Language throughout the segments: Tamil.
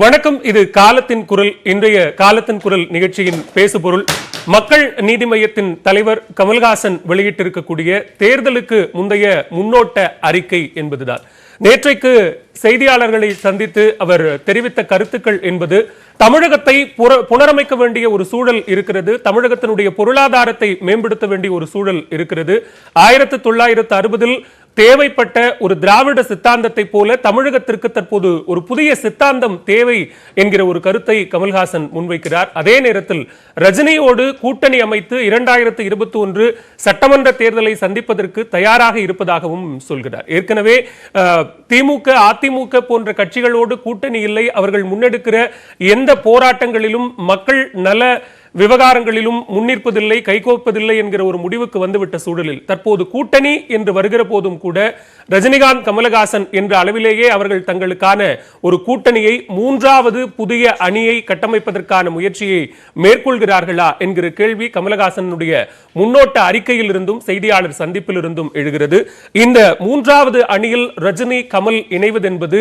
வணக்கம். இது காலத்தின் குரல். இன்றைய காலத்தின் குரல் நிகழ்ச்சியின் பேசுபொருள் மக்கள் நீதி மய்யத்தின் தலைவர் கமல்ஹாசன் வெளியிட்டிருக்கக்கூடிய தேர்தலுக்கு முந்தைய முன்னோட்ட அறிக்கை என்பதுதான். நேற்றைக்கு செய்தியாளர்களை சந்தித்து அவர் தெரிவித்த கருத்துக்கள் என்பது தமிழகத்தை புனரமைக்க வேண்டிய ஒரு சூழல் இருக்கிறது, தமிழகத்தினுடைய பொருளாதாரத்தை மேம்படுத்த வேண்டிய ஒரு சூழல் இருக்கிறது. 1960 தேவைப்பட்ட ஒரு திராவிட சித்தாந்தத்தை போல தமிழகத்திற்கு தற்போது ஒரு புதிய சித்தாந்தம் தேவை என்கிற ஒரு கருத்தை கமல்ஹாசன் முன்வைக்கிறார். அதே நேரத்தில் ரஜினியோடு கூட்டணி அமைத்து 2021 சட்டமன்ற தேர்தலை சந்திப்பதற்கு தயாராக இருப்பதாகவும் சொல்கிறார். ஏற்கனவே திமுக, அதிமுக போன்ற கட்சிகளோடு கூட்டணி இல்லை, அவர்கள் முன்னெடுக்கிற எந்த போராட்டங்களிலும் மக்கள் நல விவகாரங்களிலும் முன்னிற்பதில்லை, கைகோப்பதில்லை என்கிற ஒரு முடிவுக்கு வந்துவிட்ட சூழலில் தற்போது கூட்டணி என்று வருகிற போதும் கூட ரஜினிகாந்த், கமலஹாசன் என்ற அளவிலேயே அவர்கள் தங்களுக்கான ஒரு கூட்டணியை, மூன்றாவது புதிய அணியை கட்டமைப்பதற்கான முயற்சியை மேற்கொள்கிறார்களா என்கிற கேள்வி கமலஹாசனுடைய முன்னோட்ட அறிக்கையில் இருந்தும் செய்தியாளர் சந்திப்பில் இருந்தும் எழுகிறது. இந்த மூன்றாவது அணியில் ரஜினி, கமல் இணைவது என்பது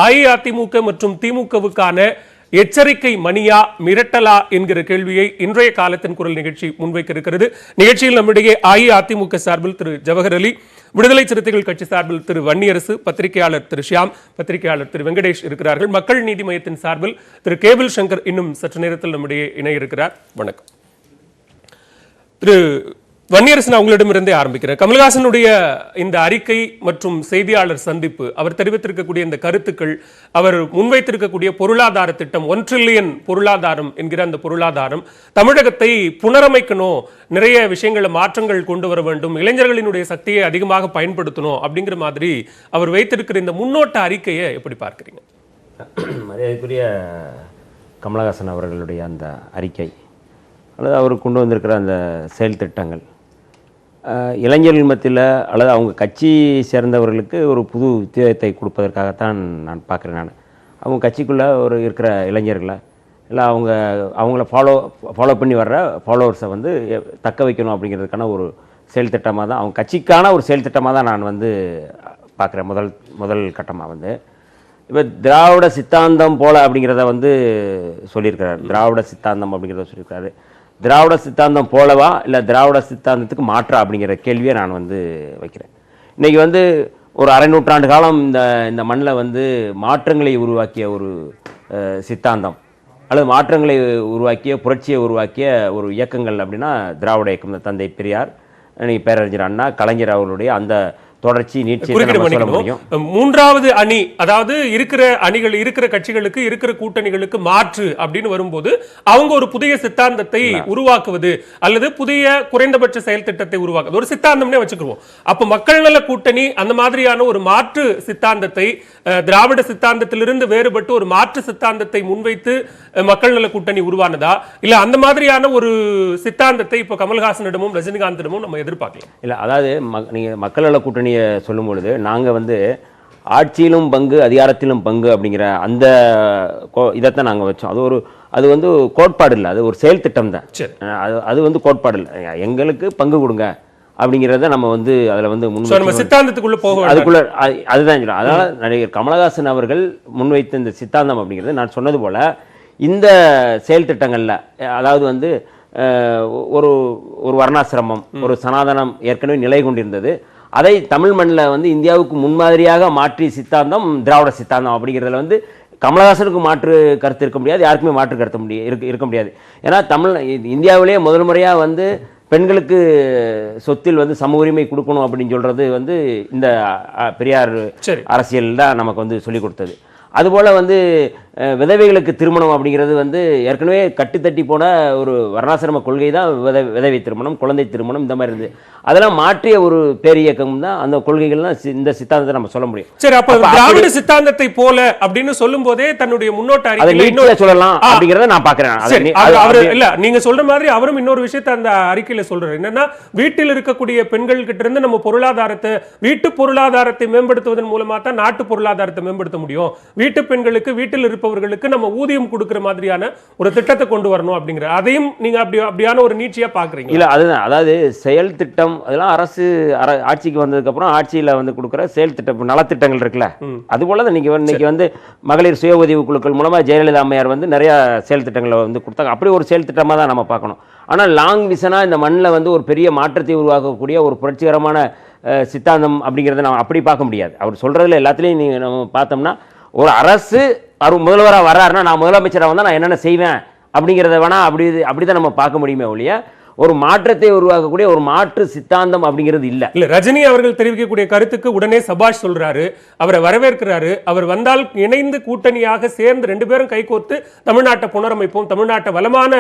அஇஅதிமுக மற்றும் திமுகவுக்கான எச்சரிக்கை மணியா, மிரட்டலா என்கிற கேள்வியை இன்றைய காலத்தின் குரல் நிகழ்ச்சி முன்வைக்க இருக்கிறது. நிகழ்ச்சியில் நம்மிடையே அஇஅதிமுக சார்பில் திரு ஜவஹர் அலி, விடுதலை சிறுத்தைகள் கட்சி சார்பில் திரு வன்னியரசு, பத்திரிகையாளர் திரு ஷியாம், பத்திரிகையாளர் திரு வெங்கடேஷ் இருக்கிறார்கள். மக்கள் நீதி மய்யத்தின் சார்பில் திரு கேபிள் சங்கர் இன்னும் சற்று நேரத்தில் நம்மிடையே இணைய இருக்கிறார். வணக்கம். திரு வன்னியரசு, நான் உங்களிடமிருந்தே ஆரம்பிக்கிறேன். கமல்ஹாசனுடைய இந்த அறிக்கை மற்றும் செய்தியாளர் சந்திப்பு, அவர் தெரிவித்திருக்கக்கூடிய இந்த கருத்துக்கள், அவர் முன்வைத்திருக்கக்கூடிய பொருளாதார திட்டம், 1 டிரில்லியன் பொருளாதாரம் என்கிற அந்த பொருளாதாரம், தமிழகத்தை புனரமைக்கணும், நிறைய விஷயங்களை மாற்றங்கள் கொண்டு வர வேண்டும், இளைஞர்களினுடைய சக்தியை அதிகமாக பயன்படுத்தணும் அப்படிங்கிற மாதிரி அவர் வைத்திருக்கிற இந்த முன்னோட்ட அறிக்கையை எப்படி பார்க்கிறீங்க? மரியாதைக்குரிய கமலஹாசன் அவர்களுடைய அந்த அறிக்கை அல்லது அவர் கொண்டு வந்திருக்கிற அந்த செயல் திட்டங்கள் இளைஞர்கள் மத்தியில் அல்லது அவங்க கட்சி சேர்ந்தவர்களுக்கு ஒரு புது உத்வேகத்தை கொடுப்பதற்காகத்தான் நான் பார்க்குறேன். அவங்க கட்சிக்குள்ளே இருக்கிற இளைஞர்களை இல்லை அவங்கள ஃபாலோ பண்ணி வர்ற ஃபாலோவர்ஸை தக்க வைக்கணும் அப்படிங்கிறதுக்கான ஒரு செயல் திட்டமாக தான், அவங்க கட்சிக்கான ஒரு செயல் திட்டமாக தான் நான் பார்க்குறேன். முதல் கட்டமாக இப்போ திராவிட சித்தாந்தம் போல அப்படிங்கிறத சொல்லியிருக்கிறார். திராவிட சித்தாந்தம் அப்படிங்கிறத சொல்லியிருக்காரு. திராவிட சித்தாந்தம் போலவா இல்லை திராவிட சித்தாந்தத்துக்கு மாற்றா அப்படிங்கிற கேள்வியை நான் வைக்கிறேன். இன்றைக்கி ஒரு அரை நூற்றாண்டு காலம் இந்த மண்ணில் மாற்றங்களை உருவாக்கிய ஒரு சித்தாந்தம் அல்லது மாற்றங்களை உருவாக்கிய, புரட்சியை உருவாக்கிய ஒரு இயக்கங்கள் அப்படின்னா திராவிட இயக்கம். தந்தை பெரியார், பேரறிஞர் அண்ணா, கலைஞர் அவர்களுடைய அந்த தொடர்ச்சி, நீட்சி. மூன்றாவது அணி, அதாவது இருக்கிற அணிகள், இருக்கிற கட்சிகளுக்கு, இருக்கிற கூட்டணிகளுக்கு மாற்று அப்படின்னு வரும்போது அவங்க ஒரு புதிய சித்தாந்தத்தை உருவாக்குவது அல்லது புதிய குறைந்தபட்ச செயல் திட்டத்தை உருவாக்குவது ஒரு சித்தாந்தம்னே வச்சுக்குவோம். அப்ப மக்கள் நல கூட்டணி அந்த மாதிரியான ஒரு மாற்று சித்தாந்தத்தை, திராவிட சித்தாந்தத்திலிருந்து வேறுபட்டு ஒரு மாற்று சித்தாந்தத்தை முன்வைத்து மக்கள் நல கூட்டணி உருவானதா, இல்ல அந்த மாதிரியான ஒரு சித்தாந்தத்தை இப்ப கமல்ஹாசனிடமும் ரஜினிகாந்திடமும் நம்ம எதிர்பார்க்கலாம்? இல்ல, அதாவது நீங்க மக்கள் நல கூட்டணி சொல்லும் பொழுது நாங்கள் ஆட்சியிலும் பங்கு, அதிகாரத்திலும் பங்கு அப்படிங்கிற அந்த இதைத்தான் நாங்கள் வச்சோம். அது கோட்பாடு இல்லை, அது ஒரு செயல் திட்டம் தான். அது கோட்பாடு இல்லை. எங்களுக்கு பங்கு கொடுங்க அப்படிங்கிறத நம்ம அதில் சித்தாந்தத்துக்குள்ள போக அதுக்குள்ள அதுதான் சொல்றோம். அதனால நடிகர் கமலஹாசன் அவர்கள் முன்வைத்த இந்த சித்தாந்தம் அப்படிங்கிறது நான் சொன்னது போல இந்த செயல் திட்டங்களில், அதாவது ஒரு வர்ணாசிரமம், ஒரு சனாதனம் ஏற்கனவே நிலை கொண்டிருந்தது. அதை தமிழ் மண்ணில் இந்தியாவுக்கு முன்மாதிரியாக மாற்றி சித்தாந்தம் திராவிட சித்தாந்தம் அப்படிங்கிறதுல கமலஹாசனுக்கு மாற்று கருத்து இருக்க முடியாது, யாருக்குமே மாற்று கருத்து இருக்க முடியாது. ஏன்னா இந்தியாவிலேயே முதல் முறையாக பெண்களுக்கு சொத்தில் சம உரிமை கொடுக்கணும் அப்படின்னு சொல்றது இந்த பெரியார் அரசியல் தான் நமக்கு சொல்லிக் கொடுத்தது. அதுபோல் விதவைகளுக்கு திருமணம் அப்படிங்கிறது ஏற்கனவே கட்டுத்தட்டி போன ஒரு வர்ணாசிரம கொள்கை தான். விதவை திருமணம், குழந்தை திருமணம், இந்த மாதிரி இருந்து அதெல்லாம் மாற்றிய ஒரு பேரியக்கம் தான். அந்த கொள்கைகள்லாம் இந்த சித்தாந்தத்தை நம்ம சொல்ல முடியும். சரி, அப்ப திராவிட சித்தாந்தத்தை போல அப்படின்னு சொல்லும் போதே தன்னுடைய முன்னோட்ட அறிக்கையில சொல்லலாம் அப்படிங்கறத நான் பாக்குறேன். இல்ல, நீங்க சொல்ற மாதிரி அவரும் இன்னொரு விஷயத்தை அந்த அறிக்கையில சொல்றாரு. என்னன்னா, வீட்டில் இருக்கக்கூடிய பெண்கள் கிட்ட இருந்து நம்ம பொருளாதாரத்தை, வீட்டு பொருளாதாரத்தை மேம்படுத்துவதன் மூலமா தான் நாட்டு பொருளாதாரத்தை மேம்படுத்த முடியும். வீட்டு பெண்களுக்கு, வீட்டில் இருப்பவர்களுக்கு நம்ம ஊதியம் கொடுக்கிற மாதிரியான ஒரு திட்டத்தை கொண்டு வரணும் அப்படிங்கிற, அதையும் நீங்க அப்படியான ஒரு நீட்சியா பாக்குறீங்க? இல்ல, அதுதான். அதாவது செயல் திட்டம் அதெல்லாம் ஆட்சிக்கு வந்ததுக்கப்புறம் ஆட்சியில் வந்து கொடுக்குற செயல் திட்டம் நலத்திட்டங்கள் இருக்குல்ல, அதுபோல தான் இன்னைக்கு வந்து மகளிர் சுய உதவி குழுக்கள் மூலமாக ஜெயலலிதா அம்மையார் வந்து நிறையா செயல் திட்டங்களை வந்து கொடுத்தாங்க. அப்படி ஒரு செயல் திட்டமாக தான் நம்ம பார்க்கணும். ஆனால் லாங் விஷனாக இந்த மண்ணில் வந்து ஒரு பெரிய மாற்றத்தை உருவாக்கக்கூடிய ஒரு புரட்சிகரமான சித்தாந்தம் அப்படிங்கிறத நம்ம அப்படி பார்க்க முடியாது. அவர் சொல்கிறதுல எல்லாத்துலேயும் நீங்கள் நம்ம பார்த்தோம்னா, ஒரு அரசு முதல்வராக வர்றாருன்னா நான் முதலமைச்சராக வந்தால் நான் என்னென்ன செய்வேன் அப்படிங்கிறத வேணால் அப்படி தான் நம்ம பார்க்க முடியுமே ஒழிய ஒரு மாற்றத்தை உருவாக்கக்கூடிய ஒரு மாற்று சித்தாந்தம் அப்படிங்கிறது இல்லை. ரஜினி அவர்கள் தெரிவிக்கக்கூடிய கருத்துக்கு உடனே சபாஷ் சொல்றாரு, அவரை வரவேற்கிறாரு. அவர் வந்தால் இணைந்து கூட்டணியாக சேர்ந்து 2 பேரும் கைகோர்த்து தமிழ்நாட்டை புனரமைப்போம், தமிழ்நாட்டை வளமான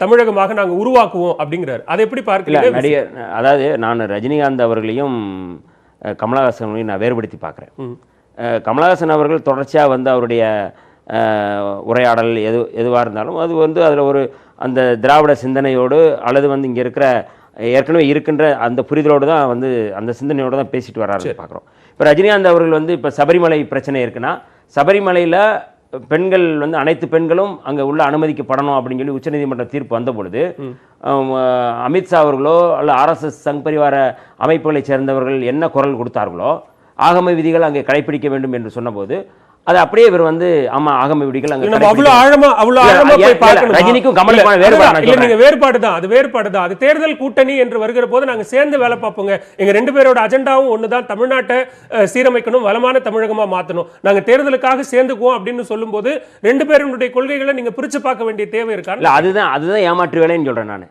தமிழகமாக நாங்கள் உருவாக்குவோம் அப்படிங்கிறாரு. அதை எப்படி பார்க்கல நடிகர்? அதாவது நான் ரஜினிகாந்த் அவர்களையும் கமலஹாசனையும் நான் வேறுபடுத்தி பார்க்குறேன். கமலஹாசன் அவர்கள் தொடர்ச்சியாக வந்து அவருடைய உரையாடல் எதுவாக இருந்தாலும் அது வந்து அதில் ஒரு அந்த திராவிட சிந்தனையோடு அல்லது வந்து இங்கே இருக்கிற ஏற்கனவே இருக்கின்ற அந்த புரிதலோடு தான் வந்து அந்த சிந்தனையோடு தான் பேசிட்டு வர்றாரு பார்க்குறோம். இப்போ ரஜினிகாந்த் அவர்கள் வந்து இப்போ சபரிமலை பிரச்சனை இருக்குன்னா, சபரிமலையில் பெண்கள் வந்து அனைத்து பெண்களும் அங்கே உள்ள அனுமதிக்கப்படணும் அப்படின்னு சொல்லி உச்சநீதிமன்ற தீர்ப்பு வந்த பொழுது அமித்ஷா அவர்களோ அல்ல RSS சங் பரிவார அமைப்புகளைச் சேர்ந்தவர்கள் என்ன குரல் கொடுத்தார்களோ, ஆகம விதிகள் அங்கே கடைபிடிக்க வேண்டும் என்று சொன்னபோது அது அப்படியே இவர் வந்து ஆமா ஆகம விதிகள் ரஜினிக்கும் கமலுக்கும் வேறுபாடு தான். அது வேறுபாடு தான். அது தேர்தல் கூட்டணி என்று வருகிற போது நாங்க சேர்ந்து வேலை பார்ப்போங்க. எங்க 2 பேரோட அஜெண்டாவும் ஒண்ணுதான், தமிழ்நாட்டை சீரமைக்கணும், வளமான தமிழகமா மாத்தணும், நாங்க தேர்தலுக்காக சேர்ந்துக்குவோம் அப்படின்னு சொல்லும் போது 2 பேருடைய கொள்கைகளை நீங்க பிரிச்சு பார்க்க வேண்டிய தேவை இருக்கா? அதுதான் ஏமாற்று வேலைன்னு சொல்றேன் நான்.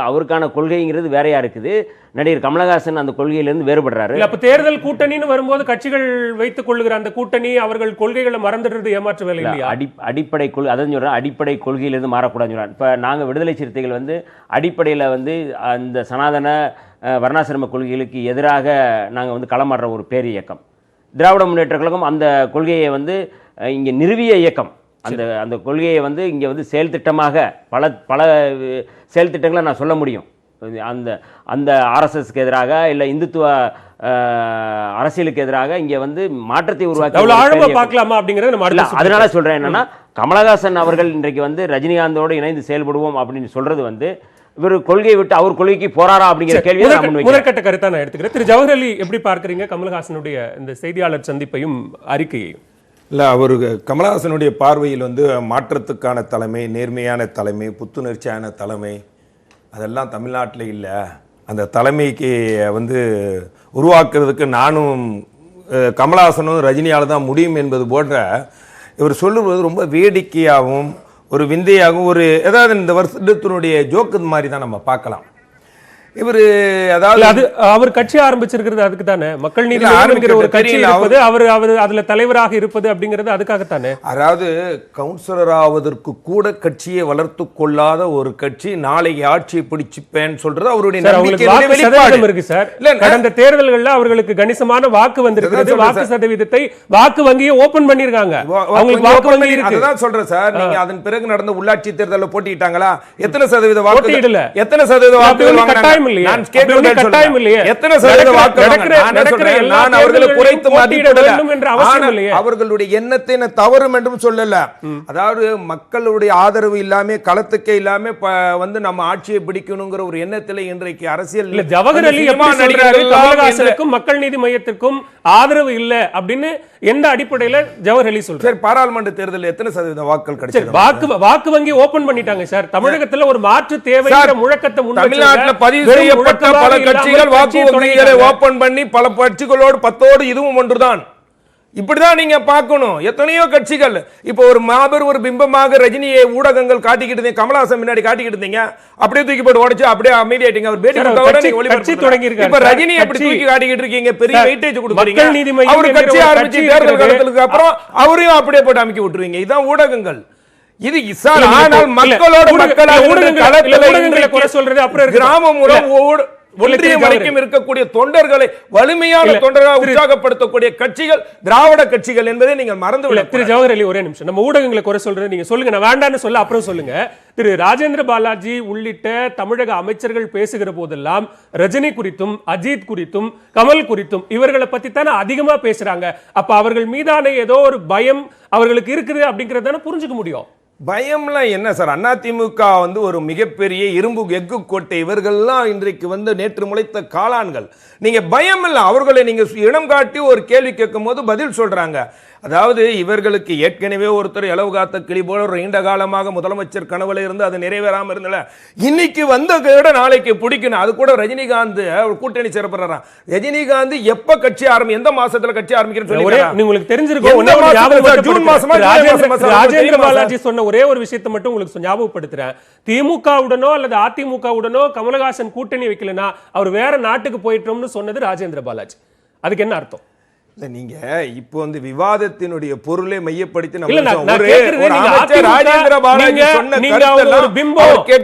அவருக்கான கொள்கைங்கிறது வேறையா இருக்குது. நடிகர் கமலஹாசன் அந்த கொள்கையிலிருந்து வேறுபடுறாரு. அப்ப தேர்தல் கூட்டணின்னு வரும்போது கட்சிகள் வைத்துக் கொள்ளுகிற அந்த கூட்டணி அவர்கள் கொள்கைகளை மறந்துடுறது ஏமாற்று வேலை இல்லையா? அடிப்படை கொள்கை அதான் சொல்றேன், அடிப்படை கொள்கையிலிருந்து மாறக்கூடாதுன்னு சொல்றேன். இப்ப நாங்க விடுதலை சிறுத்தைகள் வந்து அடிப்படையில் வந்து அந்த சனாதன வர்ணாசிரம கொள்கைகளுக்கு எதிராக நாங்கள் வந்து களமாடுற ஒரு பேர் இயக்கம். திராவிட முன்னேற்ற கழகம் அந்த கொள்கையை வந்து இங்கே நிறுவிய இயக்கம். அந்த கொள்கையை வந்து இங்கே வந்து செயல் திட்டமாக பல செயல் திட்டங்களை நான் சொல்ல முடியும். அந்த RSSக்கு எதிராக இல்லை இந்துத்துவ அரசியலுக்கு எதிராக இங்கே வந்து மாற்றத்தை உருவாக்கி பார்க்கலாமா அப்படிங்கிறது. அதனால சொல்றேன் என்னன்னா, கமலஹாசன் அவர்கள் இன்றைக்கு வந்து ரஜினிகாந்தோடு இணைந்து செயல்படுவோம் அப்படின்னு சொல்றது வந்து இவர் கொள்கையை விட்டு அவர் கொள்கைக்கு போறாரா அப்படிங்கிற கேள்வியை முதற்கட்ட கருத்தா நான் எடுத்துக்கிறேன். திரு ஜவஹர் அலி, எப்படி பார்க்கறீங்க கமலஹாசனுடைய இந்த செய்தியாளர் சந்திப்பையும் அறிக்கையையும்? இல்லை, அவர் கமலஹாசனுடைய பார்வையில் வந்து மாற்றத்துக்கான தலைமை, நேர்மையான தலைமை, புத்துணர்ச்சியான தலைமை அதெல்லாம் தமிழ்நாட்டில் இல்லை. அந்த தலைமைக்கு வந்து உருவாக்குறதுக்கு நானும் கமலஹாசனும் ரஜினியால் தான் முடியும் என்பது போன்ற இவர் சொல்லுவது ரொம்ப வேடிக்கையாகவும் ஒரு விந்தையாகவும் ஒரு ஏதாவது இந்த வருஷத்தினுடைய ஜோக்கு மாதிரி தான் நம்ம பார்க்கலாம். இவர் அதாவது அவர் கட்சி ஆரம்பிச்சிருக்கிறது அதுக்கு தானே, மக்கள் நீதி ஆரம்பிக்கிற ஒரு கட்சி இருப்பது, அவர் அதுல தலைவராக இருப்பது அப்படிங்கிறது அதுக்காகத்தானே. அதாவது கவுன்சிலர் ஆவதற்கு கூட கட்சியை வளர்த்து கொள்ளாத ஒரு கட்சி நாளைக்கு ஆட்சியை பிடிச்சுப்பேன்னு சொல்றது அவருடைய இருக்கு சார். கடந்த தேர்தல்கள்ல அவர்களுக்கு கணிசமான வாக்கு வந்திருக்கிறது. வாக்கு சதவீதத்தை வாக்கு வங்கியை ஓபன் பண்ணிருக்காங்க. அவங்களுக்கு வாக்கு வங்கி இருக்கு. அதுதான் சொல்றேன் சார். நீங்க அதன் பிறகு நடந்த உள்ளாட்சி தேர்தலில் போட்டிட்டாங்களா? எத்தனை சதவீத வாக்கு? எத்தனை சதவீத வாக்கு? அவர்களுடைய எண்ணத்தை தவறும் என்றும் சொல்லல. அதாவது மக்களுடைய ஆதரவு இல்லாம களத்துக்கே இல்லாம வந்து நம்ம ஆட்சியை பிடிக்கணுங்கிற ஒரு எண்ணத்தில் இன்றைக்கு அரசியல் ஜவஹர் அலி கமலஹாசனுக்கும் மக்கள் நீதி மையத்திற்கும் ஆதரவு இல்ல அப்படின்னு எந்த அடிப்படையில் ஜவஹர் அலி சொல்றாரு? பாராளுமன்ற தேர்தலில் எத்தனை சதவீத வாக்குகள் கிடைச்சது? வாக்கு வங்கி ஓபன் பண்ணிட்டாங்க சார். தமிழகத்தில் ஒரு மாற்று தேவையான முழக்கத்தை தமிழ்நாட்டில் பதிவு செய்யப்பட்ட பல கட்சிகள் வாக்கு வங்கிகளை ஓபன் பண்ணி பல கட்சிகளோடு 10ஓடு இதுவும் ஒன்றுதான். இப்படிதான் நீங்க பார்க்கணும். எத்தனையோ கட்சிகள் இப்போ ஒரு மாபெரும் ஒரு பிம்பமாக ரஜினியை ஊடகங்கள் காட்டிக்கிட்டு இருந்தீங்க, கமலஹாசன் முன்னாடி காட்டிக்கிட்டு இருந்தீங்க, அப்படியே தூக்கி போட்டு உடைச்சு அப்படியே அமைதியாயிட்டீங்க. அவர் பேட்டி தொடங்கி இப்ப ரஜினி எப்படி தூக்கி காட்டிக்கிட்டு இருக்கீங்க, பெரிய வெயிட்டேஜ் கொடுக்குறீங்க. அவர் கட்சி ஆரம்பிச்சு தேர்தல் காலத்துக்கு அப்புறம் அவரையும் அப்படியே போட்டு அமைக்க விட்டுருவீங்க. இதுதான் ஊடகங்கள். இது ஆனால் மக்களோட மக்களாக கிராமம் ஒன்றியம் வரைக்கும் இருக்கக்கூடிய தொண்டர்களை வலிமையான தொண்டர்களாக உற்சாகப்படுத்தக்கூடிய கட்சிகள் திராவிட கட்சிகள் என்பதை நீங்கள் மறந்துவிட. திரு ஜவஹர் அலி, ஒரே நிமிஷம். நம்ம ஊடகங்களை குறை சொல்றது நீங்க சொல்லுங்க, நான் வேண்டான்னு சொல்ல அப்புறம் சொல்லுங்க. திரு ராஜேந்திர பாலாஜி உள்ளிட்ட தமிழக அமைச்சர்கள் பேசுகிற போதெல்லாம் ரஜினி குறித்தும் அஜித் குறித்தும் கமல் குறித்தும் இவர்களை பத்தி தானே அதிகமா பேசுறாங்க. அப்ப அவர்கள் மீதான ஏதோ ஒரு பயம் அவர்களுக்கு இருக்குது அப்படிங்கறத புரிஞ்சுக்க முடியும். பயம்லாம் என்ன சார்? அதிமுக வந்து ஒரு மிகப்பெரிய இரும்பு எஃகு கோட்டை. இவர்கள்லாம் இன்றைக்கு வந்து நேற்று முளைத்த காளான்கள். நீங்க பயம் இல்லை, அவர்களை நீங்க இடம் காட்டி ஒரு கேள்வி கேட்கும் போது பதில் சொல்றாங்க. அதாவது இவர்களுக்கு ஏற்கனவே ஒருத்தர் இளவு காத்த கிளி போல ஒரு நீண்ட காலமாக முதலமைச்சர் கனவுல இருந்து அது நிறைவேறாம இருந்தல, இன்னைக்கு வந்த கூட நாளைக்கு பிடிக்கணும். அது கூட ரஜினிகாந்த் கூட்டணி சிறப்புறாராம். ரஜினிகாந்த் எப்ப கட்சி எந்த மாசத்துல கட்சி ஆரம்பிக்கிறேன்னு சொல்லி உங்களுக்கு தெரிஞ்சிருக்கும். ஜூன் மாசமா ராஜேந்திர பாலாஜி சொன்ன ஒரே ஒரு விஷயத்தை மட்டும் உங்களுக்கு ஞாபகப்படுத்துறேன். திமுகவுடனோ அல்லது அதிமுகவுடனோ கமலஹாசன் கூட்டணி வைக்கலனா அவர் வேற நாட்டுக்கு போயிட்டோம்னு சொன்னது ராஜேந்திர பாலாஜி. அதுக்கு என்ன அர்த்தம்? இல்ல, நீங்க இப்போ வந்து விவாதத்தினுடைய பொருளை மையப்படுத்தி ராஜேந்திர பாலாஜி சொன்ன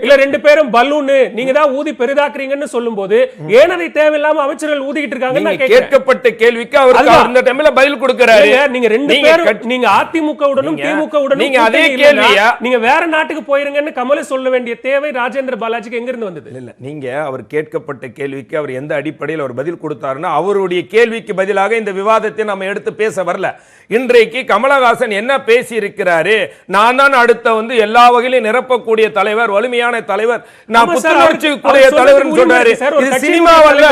இல்ல ரெண்டு பேரும் பலூன் நீங்க தான் ஊதி பெரிதாக்குறீங்கன்னு சொல்லும்போது ஏன் அதை தேவையில்லாம அமைச்சர்கள் ஊதிக்கிட்டு இருக்காங்க கேட்கப்பட்ட கேள்விக்கு அவர் அந்த டைம்ல பதில் கொடுக்கிறாரு. நீங்க ரெண்டு பேரும் நீங்க அதிமுகவுடனும் திமுகவுடனும் நீங்க அதே கேள்வியா நீங்க வேற நாட்டுக்கு போயிருங்கன்னு கமல சொல்ல வேண்டிய தேவை ராஜேந்திர பாலாஜிக்கு எங்க இருந்து வந்தது? இல்ல, நீங்க அவர் கேட்கப்பட்ட கேள்விக்கு அவர் எந்த அடிப்படையில் அவர் பதில் கொடுத்தாருன்னா அவருடைய கேள்விக்கு பதிலாக இந்த விவாதத்தை நம்ம எடுத்து பேச வரல. இன்றைக்கு கமலஹாசன் என்ன பேசி இருக்கிறாரு? நான் தான் அடுத்த வந்து எல்லா வகையிலும் நிரப்பக்கூடிய தலைவர், வலிமையான தலைவர், நான் புத்துணர்ச்சி கூடிய தலைவர் சொல்றாரு. இது சினிமாவல்ல.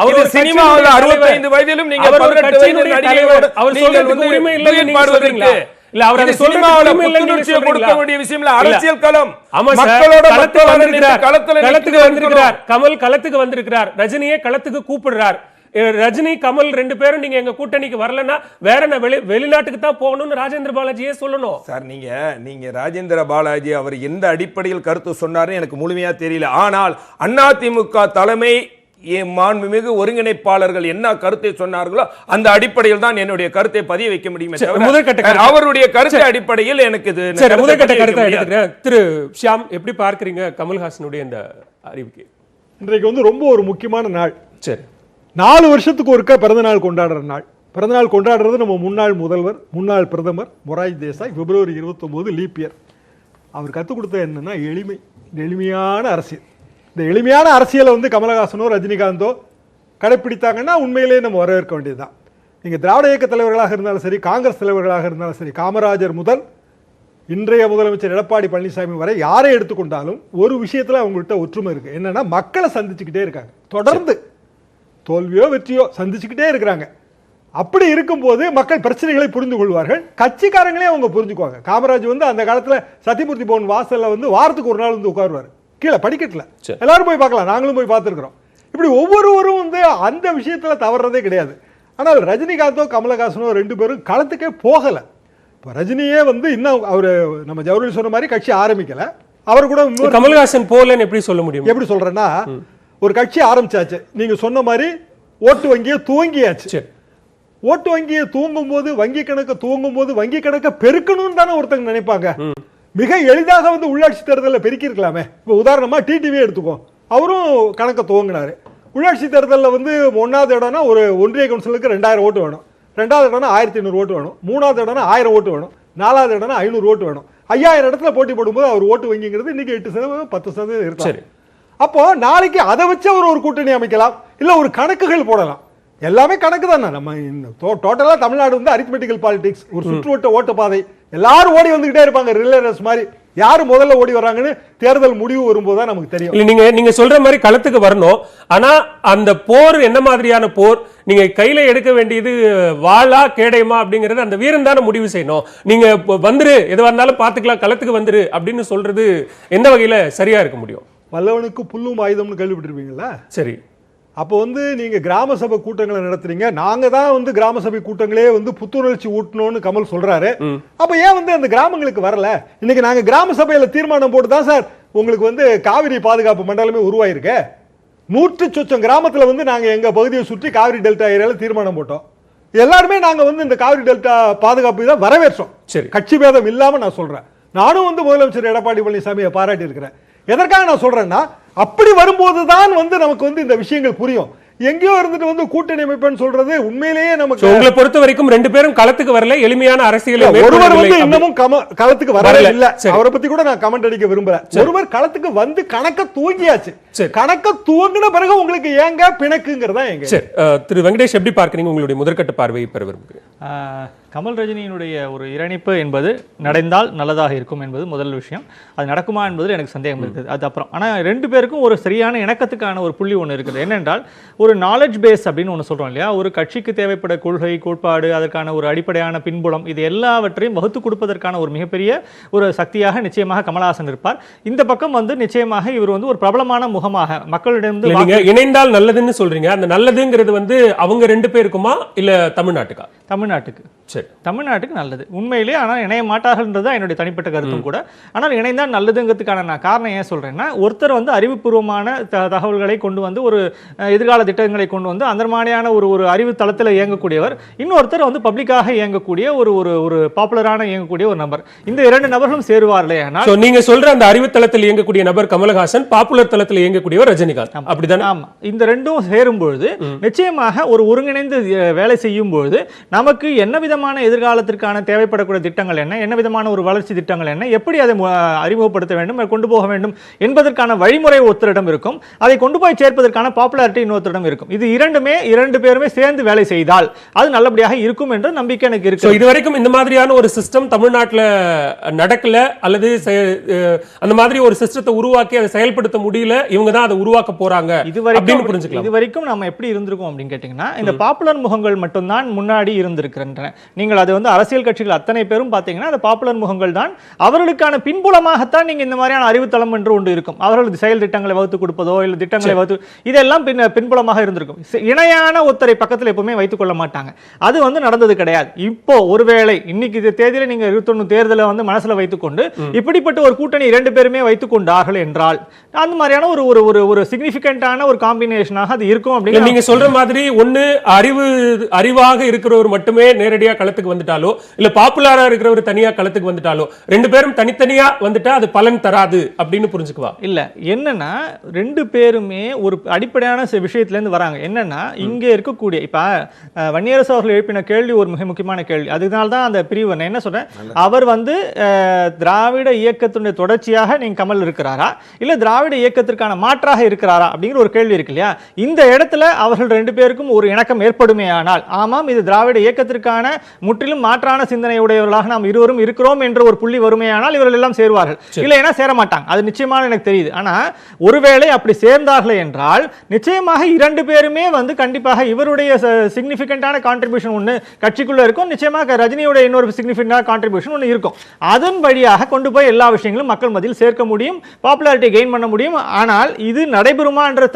அவர் சினிமாவில் 65 வயதிலும் நீங்க 18 வயது நடிகையோடு நீங்கள் வந்து உரிமை இல்லை நீங்க சொல்றீங்களா? இல்ல அவர் அந்த சினிமாவுல புத்துணர்ச்சி கொடுக்க வேண்டிய விஷயம் இல்ல, அரசியல் களம். மக்களோட களத்துக்கு வந்திருக்கிறார். கமல் களத்துக்கு வந்திருக்கிறார். ரஜினியே களத்துக்கு கூப்பிடுறார். ரஜினி கமல் ரெண்டு பேரும் நீங்க எங்க கூட்டணிக்கு வரலன்னா வேற வெளிநாட்டுக்கு தான் போகணும்னு ராஜேந்திர பாலாஜியே சொல்லணும். சார் நீங்க ராஜேந்திர பாலாஜி அவர் எந்த அடிப்படையில் கருத்து சொன்னாரு எனக்கு முழுமையா தெரியல. ஆனால் அதிமுக தலைமை மாண்புமிகு ஒருங்கிணைப்பாளர்கள் என்ன கருத்தை சொன்னார்களோ அந்த அடிப்படையில் தான் என்னுடைய கருத்தை பதிய வைக்க முடியும். அவருடைய கருத்து அடிப்படையில் எனக்கு முதற்கட்ட கருத்தை எடுத்துக்கிறேன். திரு ஷியாம், எப்படி பார்க்கிறீங்க கமல்ஹாசனுடைய இந்த அறிவிக்கை? இன்றைக்கு வந்து ரொம்ப ஒரு முக்கியமான நாள். சரி, 4 வருஷத்துக்கு ஒருக்க பிறந்தநாள் கொண்டாடுற நாள். பிறந்தநாள் கொண்டாடுறது நம்ம முன்னாள் முதல்வர், முன்னாள் பிரதமர் மொரார்ஜி தேசாய். பிப்ரவரி 29 லீப் இயர். அவர் கற்றுக் கொடுத்தது என்னன்னா எளிமை, எளிமையான அரசியல். இந்த எளிமையான அரசியலை வந்து கமலஹாசனோ ரஜினிகாந்தோ கடைப்பிடித்தாங்கன்னா உண்மையிலேயே நம்ம வரவேற்க வேண்டியதுதான். நீங்கள் திராவிட இயக்க தலைவர்களாக இருந்தாலும் சரி, காங்கிரஸ் தலைவர்களாக இருந்தாலும் சரி, காமராஜர் முதல் இன்றைய முதலமைச்சர் எடப்பாடி பழனிசாமி வரை யாரை எடுத்துக்கொண்டாலும் ஒரு விஷயத்தில் அவங்கள்ட்ட ஒற்றுமை இருக்குது. என்னன்னா மக்களை சந்திச்சுக்கிட்டே இருக்காங்க. தொடர்ந்து தோல்வியோ வெற்றியோ சந்திச்சுக்கிட்டே இருக்கிறாங்க. அப்படி இருக்கும்போது மக்கள் பிரச்சனைகளை புரிந்து கொள்வார்கள். கட்சிக்காரங்களே அவங்க புரிஞ்சுக்குவாங்க. காமராஜ் வந்து அந்த காலத்தில் சத்தியமூர்த்தி பவன் வாசலில் வந்து வாரத்துக்கு ஒரு நாள் வந்து உட்காருவார். கீழே படிக்கட்டில் எல்லாரும் போய் பார்க்கலாம், நாங்களும் போய் பார்த்துருக்குறோம். இப்படி ஒவ்வொருவரும் வந்து அந்த விஷயத்தில் தவறுறதே கிடையாது. ஆனால் ரஜினிகாந்தோ கமலஹாசனோ ரெண்டு பேரும் களத்துக்கே போகலை. இப்போ ரஜினியே வந்து இன்னும் அவர் நம்ம ஜவஹர்லால் சொன்ன மாதிரி கட்சி ஆரம்பிக்கலை. அவர் கூட கமலஹாசன் போலன்னு எப்படி சொல்ல முடியும்? எப்படி சொல்கிறேன்னா, ஒரு கட்சி ஆரம்பிச்சாச்சு, நீங்க சொன்ன மாதிரி ஓட்டு வங்கியை துவங்கியாச்சு. ஓட்டு வங்கியை தூங்கும் போது வங்கி கணக்கு துவங்கும் போது வங்கி கணக்கை பெருக்கணும்னு தானே ஒருத்தங்க நினைப்பாங்க. மிக எளிதாக வந்து உள்ளாட்சி தேர்தலில் பெருக்கி இருக்கலாமே. இப்போ உதாரணமா டிடிவி எடுத்துக்கோ, அவரும் கணக்கை துவங்கினாரு. உள்ளாட்சி தேர்தலில் வந்து 1வது இடம்னா ஒரு ஒன்றிய கவுன்சிலுக்கு 2000 ஓட்டு வேணும், 2வது இடம்னா 1500 ஓட்டு வேணும், 3வது இடம்னா 1000 ஓட்டு வேணும், 4வது இடம்னா 500 ஓட்டு வேணும். 5000 இடத்துல போட்டி போடும்போது அவர் ஓட்டு வங்கிங்கிறது இன்னைக்கு 8% 10% இருக்காரு. அப்போ நாளைக்கு அதை வச்சு அவர் ஒரு கூட்டணி அமைக்கலாம், இல்ல ஒரு கணக்குகள் போடலாம். எல்லாமே கணக்கு தானே. நம்ம டோட்டலா தமிழ்நாடு வந்து அரித்மெட்டிக்கல் பாலிடிக்ஸ், ஒரு சுற்றுவட்ட ஓட்ட பாதை. எல்லாரும் ஓடி வந்துகிட்டே இருப்பாங்க ரிலே ரேஸ் மாதிரி. யாரு முதல்ல ஓடி வராங்கன்னு தேர்தல் முடிவு வரும்போது தான் நமக்கு தெரியும். நீங்க சொல்ற மாதிரி களத்துக்கு வரணும். ஆனா அந்த போர் என்ன மாதிரியான போர், நீங்க கையில எடுக்க வேண்டியது வாளா கேடயமா அப்படிங்கறது அந்த வீரன் தானே முடிவு செய்யணும். நீங்க வந்துரு எதுவா இருந்தாலும் பாத்துக்கலாம் களத்துக்கு வந்துரு அப்படின்னு சொல்றது எந்த வகையில சரியா இருக்க முடியும்? வல்லவனுக்கு புல்லும் ஆயுதம்னு கேள்விப்பட்டிருப்பீங்களா? சரி, அப்போ வந்து நீங்க கிராம சபை கூட்டங்களை நடத்துறீங்க. நாங்க தான் வந்து கிராம சபை கூட்டங்களே வந்து புத்துணர்ச்சி ஊட்டணும்னு கமல் சொல்றாரு. அப்ப ஏன் வந்து அந்த கிராமங்களுக்கு வரல? இன்னைக்கு நாங்க கிராம சபையில தீர்மானம் போட்டு தான் சார் உங்களுக்கு வந்து காவிரி பாதுகாப்பு மண்டலமே உருவாயிருக்கு. 100 சொச்சம் கிராமத்துல வந்து நாங்க எங்க பகுதியை சுற்றி காவிரி டெல்டா ஏரியால தீர்மானம் போட்டோம். எல்லாருமே நாங்க வந்து இந்த காவிரி டெல்டா பாதுகாப்பு தான் வரவேற்றோம். கட்சி பேதம் இல்லாம நான் சொல்றேன். நானும் வந்து முதலமைச்சர் எடப்பாடி பழனிசாமியை பாராட்டி இருக்கிறேன். எதற்காக நான் சொல்றேன்னா, அப்படி வரும்போது தான் வந்து நமக்கு வந்து இந்த விஷயங்கள் புரியும். எங்கேயோ இருந்துட்டு வந்து கூட்டணி அமைப்புன்னு சொல்றது உண்மையிலேயே So, நமக்கு உங்களை பொறுத்த வரைக்கும் ரெண்டு பேரும் களத்துக்கு வரல, எளிமையான அரசியலை ஒருவர் மேற்கொள்ளவில்லை வந்து அப்படி- இன்னமும் களத்துக்கு வரல வரல. இல்ல. சரி. அவரை பத்தி கூட நான் கமெண்ட் அடிக்க விரும்பல. ஒருவர் களத்துக்கு வந்து கணக்க தூங்கியாச்சு. சரி. கணக்க துவங்கின பிறகு உங்களுக்கு ஏங்க பிணக்குங்கிறதா எங்க சரி, திரு வெங்கடேஷ் எப்படி பார்க்கறீங்க? உங்களுடைய முதற்கட்ட பார்வையை பெற விரும்புகிறேன். கமல் ரஜினியினுடைய ஒரு இணைப்பு என்பது நடந்தால் நல்லதாக இருக்கும் என்பது முதல் விஷயம். அது நடக்குமா என்பது எனக்கு சந்தேகம் இருக்குது. அது அப்புறம் ஆனால் ரெண்டு பேருக்கும் ஒரு சரியான இணக்கத்துக்கான ஒரு புள்ளி ஒன்று இருக்குது. என்னென்றால் ஒரு நாலேஜ் பேஸ் அப்படின்னு ஒன்று சொல்கிறோம் இல்லையா, ஒரு கட்சிக்கு தேவைப்பட கொள்கை கோட்பாடு, அதற்கான ஒரு அடிப்படையான பின்புலம், இது எல்லாவற்றையும் வகுத்து கொடுப்பதற்கான ஒரு மிகப்பெரிய ஒரு சக்தியாக நிச்சயமாக கமலஹாசன் இருப்பார். இந்த பக்கம் வந்து நிச்சயமாக இவர் வந்து ஒரு பிரபலமான முகமாக மக்களிடம் இல்ல, நீங்க இணைந்தால் நல்லதுன்னு சொல்றீங்க. அந்த நல்லதுங்கிறது வந்து அவங்க ரெண்டு பேருக்குமா இல்ல தமிழ்நாட்டுக்கா? தமிழ்நாட்டுக்கு சரி, தமிழ்நாட்டுக்கு நல்லது உண்மையிலே. ஆனால் இணைய மாட்டார்கள்ன்றது தான் என்னுடைய தனிப்பட்ட கருத்தும் கூட. ஆனால் இணைந்தால் நல்லதுங்கிறதுக்கான நான் காரணம் ஏன் சொல்கிறேன்னா, ஒருத்தர் வந்து அறிவுபூர்வமான தகவல்களை கொண்டு வந்து ஒரு எதிர்கால திட்டங்களை கொண்டு வந்து அந்த மாதிரியான ஒரு அறிவு தளத்தில் இயங்கக்கூடியவர், இன்னொருத்தர் வந்து பப்ளிக்காக இயங்கக்கூடிய ஒரு பாப்புலரான இயங்கக்கூடிய ஒரு நபர். இந்த இரண்டு நபர்களும் சேருவார்களே ஆனால் So, நீங்க சொல்ற அந்த அறிவுத்தளத்தில் இயங்கக்கூடிய நபர் கமலஹாசன், பாப்புலர் தளத்தில் இயங்கக்கூடியவர் ரஜினிகாந்த், அப்படிதானே? ஆமா, இந்த ரெண்டும் சேரும் பொழுது நிச்சயமாக ஒரு ஒருங்கிணைந்து வேலை செய்யும் பொழுது நமக்கு என்ன விதமான எதிர்காலத்திற்கான தேவைப்படக்கூடிய திட்டங்கள் என்ன விதமான ஒரு வளர்ச்சி திட்டங்கள் என்ன, எப்படி அதை அறிமுகப்படுத்த வேண்டும், கொண்டு போக வேண்டும் என்பதற்கான வழிமுறை ஒருத்தரிடம் இருக்கும். அதை கொண்டு போய் சேர்ப்பதற்கான பாப்புலாரிட்டி இன்னொருத்தரிடம் இருக்கும். இது இரண்டு பேருமே சேர்ந்து வேலை செய்தால் அது நல்லபடியாக இருக்கும் என்ற நம்பிக்கை எனக்கு So, இருக்கு. இதுவரைக்கும் இந்த மாதிரியான ஒரு சிஸ்டம் தமிழ்நாட்டுல நடக்கல, அல்லது அந்த மாதிரி ஒரு சிஸ்டத்தை உருவாக்கி அதை செயல்படுத்த முடியல, இவங்க தான் அதை உருவாக்க போறாங்க அப்படின்னு புரிஞ்சுக்கலாம். இதுவரைக்கும் நம்ம எப்படி இருந்திருக்கோம் அப்படின்னு கேட்டீங்கன்னா, இந்த பாப்புலர் முகங்கள் மட்டும்தான் முன்னாடி இருந்திருக்கின்றன. நீங்கள் அது வந்து அரசியல் கட்சிகள் அத்தனை பேரும் பார்த்தீங்கன்னா அந்த பாப்புலர் முகங்கள் தான். அவர்களுக்கான பின்புலமாகத்தான் நீங்க இந்த மாதிரியான அறிவுத்தளம் என்று ஒன்று இருக்கும். அவர்கள் செயல் திட்டங்களை வகுத்து கொடுப்பதோ இல்லை திட்டங்களை வகுத்து இதெல்லாம் பின்புலமாக இருந்திருக்கும். இணையான ஒருத்தரை பக்கத்தில் எப்பவுமே வைத்துக் கொள்ள மாட்டாங்க. அது வந்து நடந்தது கிடையாது. இப்போ ஒருவேளை இன்னைக்கு இந்த தேதியில நீங்க 21 தேர்தலை வந்து மனசுல வைத்துக்கொண்டு இப்படிப்பட்ட ஒரு கூட்டணி இரண்டு பேருமே வைத்துக் கொண்டார்கள் என்றால் அந்த மாதிரியான ஒரு சிக்னிபிகண்டான ஒரு காம்பினேஷனாக அது இருக்கும் அப்படின்னு நீங்க சொல்ற மாதிரி ஒண்ணு அறிவாக இருக்கிறவர் மட்டுமே நேரடியா களத்துக்கு வந்துட்டாலோ இல்ல பாப்புலரா இருக்கிறவர் தனியா களத்துக்கு வந்துட்டாலோ, ரெண்டு பேரும் தனித்தனியா வந்துட்டா அது பலன் தராது அப்படின்னு புரிஞ்சுக்குவா? இல்ல, என்னன்னா ரெண்டு பேருமே ஒரு அடிப்படையான விஷயத்துல இருந்து வராங்க. என்னன்னா இங்க இருக்கக்கூடிய இப்ப வன்னியரசு அவர்கள் எழுப்பின கேள்வி ஒரு மிக முக்கியமான கேள்வி. அதனால தான் அந்த பிரிவு நான் என்ன சொல்றேன், அவர் வந்து திராவிட இயக்கத்தினுடைய தொடர்ச்சியாக நீங்க கமல் இருக்கிறாரா இல்ல திராவிட இயக்கத்திற்கான மாற்றாக இருக்கிறாரா அப்படிங்கிற ஒரு கேள்வி இருக்கு இல்லையா. இந்த இடத்துல அவர்கள் ரெண்டு பேருக்கும் ஒரு இணக்கம் ஏற்படுமே ஆனால், ஆமாம் இது திராவிட இயக்கத்திற்கான முற்றிலும் மாற்றான சிந்தனை உடையவர்களாக நாம் இருவரும் இருக்கிறோம் என்ற ஒரு புள்ளி வருமையானால் இவர்கள் எல்லாம் சேருவார்கள். இல்லைன்னா சேர மாட்டாங்க. அது நிச்சயமாக எனக்கு தெரியுது. ஆனா ஒருவேளை அப்படி சேர்ந்தார்கள் என்றால் நிச்சயமாக இரண்டு பேருமே வந்து கண்டிப்பாக இவருடைய சிக்னிபிகண்டான கான்ட்ரிபியூஷன் ஒன்று கட்சிக்குள்ள இருக்கும். நிச்சயமாக ரஜினியோட இன்னொரு சிக்னிபிகண்டான கான்ட்ரிபியூஷன் ஒன்று இருக்கும். அதன் வழியாக கொண்டு போய் எல்லா விஷயங்களும் மக்கள் மத்தியில் சேர்க்க முடியும், பாப்புலாரிட்டி கெயின் பண்ண முடியும். ஆனால் இது நடைபெறுமா என்ற